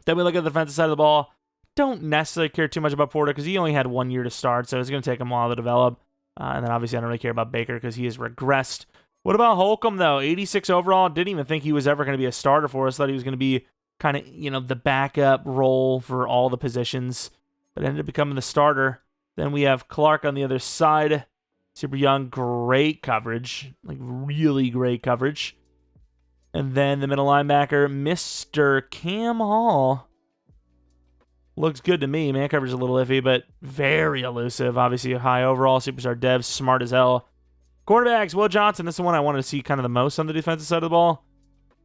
Then we look at the defensive side of the ball. Don't necessarily care too much about Porter because he only had 1 year to start, so it's going to take him a while to develop. And then obviously I don't really care about Baker because he has regressed. What about Holcomb, though? 86 overall. Didn't even think he was ever going to be a starter for us. Thought he was going to be kind of, the backup role for all the positions. But ended up becoming the starter. Then we have Clark on the other side. Super young. Great coverage. Really great coverage. And then the middle linebacker, Mr. Cam Hall. Looks good to me. Man coverage is a little iffy, but very elusive. Obviously a high overall. Superstar dev. Smart as hell. Quarterbacks, Will Johnson. This is the one I wanted to see kind of the most on the defensive side of the ball.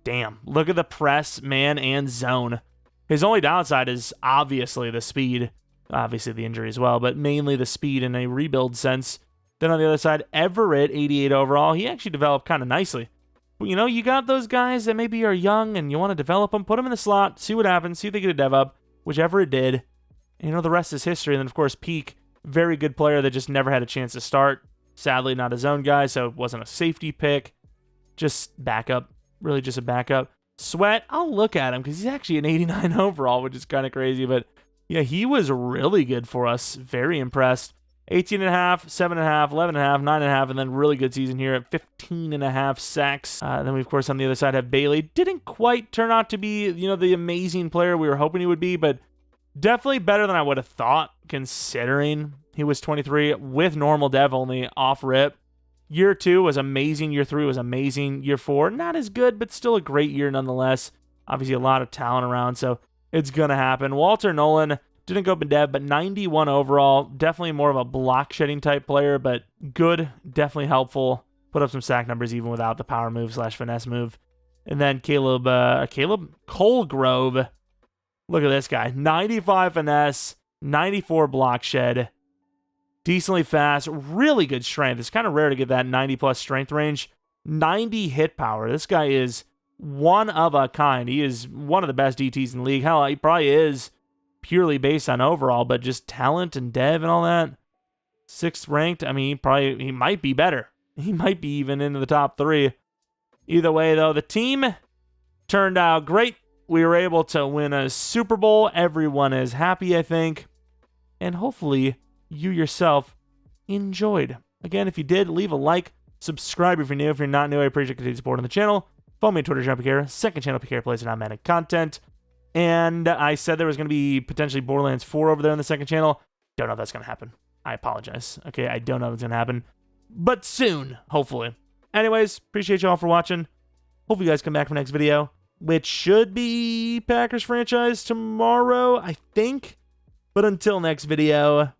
Damn. Look at the press, man, and zone. His only downside is obviously the speed. Obviously the injury as well, but mainly the speed in a rebuild sense. Then on the other side, Everett, 88 overall. He actually developed kind of nicely. But, you got those guys that maybe are young and you want to develop them. Put them in the slot, see what happens, see if they get a dev up, whichever it did. And, the rest is history. And then, of course, Peak, very good player that just never had a chance to start. Sadly, not his own guy, so it wasn't a safety pick. Just backup. Really just a backup. Sweat, I'll look at him because he's actually an 89 overall, which is kind of crazy. But, yeah, he was really good for us. Very impressed. 18.5, 7.5, 11.5, 9.5, and then really good season here at 15.5 sacks. Then we, of course, on the other side have Bailey. Didn't quite turn out to be, the amazing player we were hoping he would be, but definitely better than I would have thought, considering he was 23 with normal dev only off rip. Year 2 was amazing. Year 3 was amazing. Year 4, not as good, but still a great year nonetheless. Obviously, a lot of talent around, so it's going to happen. Walter Nolan didn't go up in dev, but 91 overall. Definitely more of a block shedding type player, but good. Definitely helpful. Put up some sack numbers even without the power move / finesse move. And then Caleb Colgrove. Look at this guy. 95 finesse, 94 block shed. Decently fast, really good strength. It's kind of rare to get that 90-plus strength range. 90 hit power. This guy is one of a kind. He is one of the best DTs in the league. Hell, he probably is purely based on overall, but just talent and dev and all that. 6th ranked. I mean, he might be better. He might be even into the top 3. Either way, though, the team turned out great. We were able to win a Super Bowl. Everyone is happy, I think. And hopefully you yourself enjoyed. Again, if you did, leave a like. Subscribe if you're new. If you're not new, I appreciate your continued support on the channel. Follow me on Twitter, Jeromepkr. Second channel, PK Plays and Madden content. And I said there was going to be potentially Borderlands 4 over there on the second channel. Don't know if that's going to happen. I apologize. Okay, I don't know if it's going to happen. But soon, hopefully. Anyways, appreciate y'all for watching. Hope you guys come back for the next video, which should be Packers franchise tomorrow, I think. But until next video,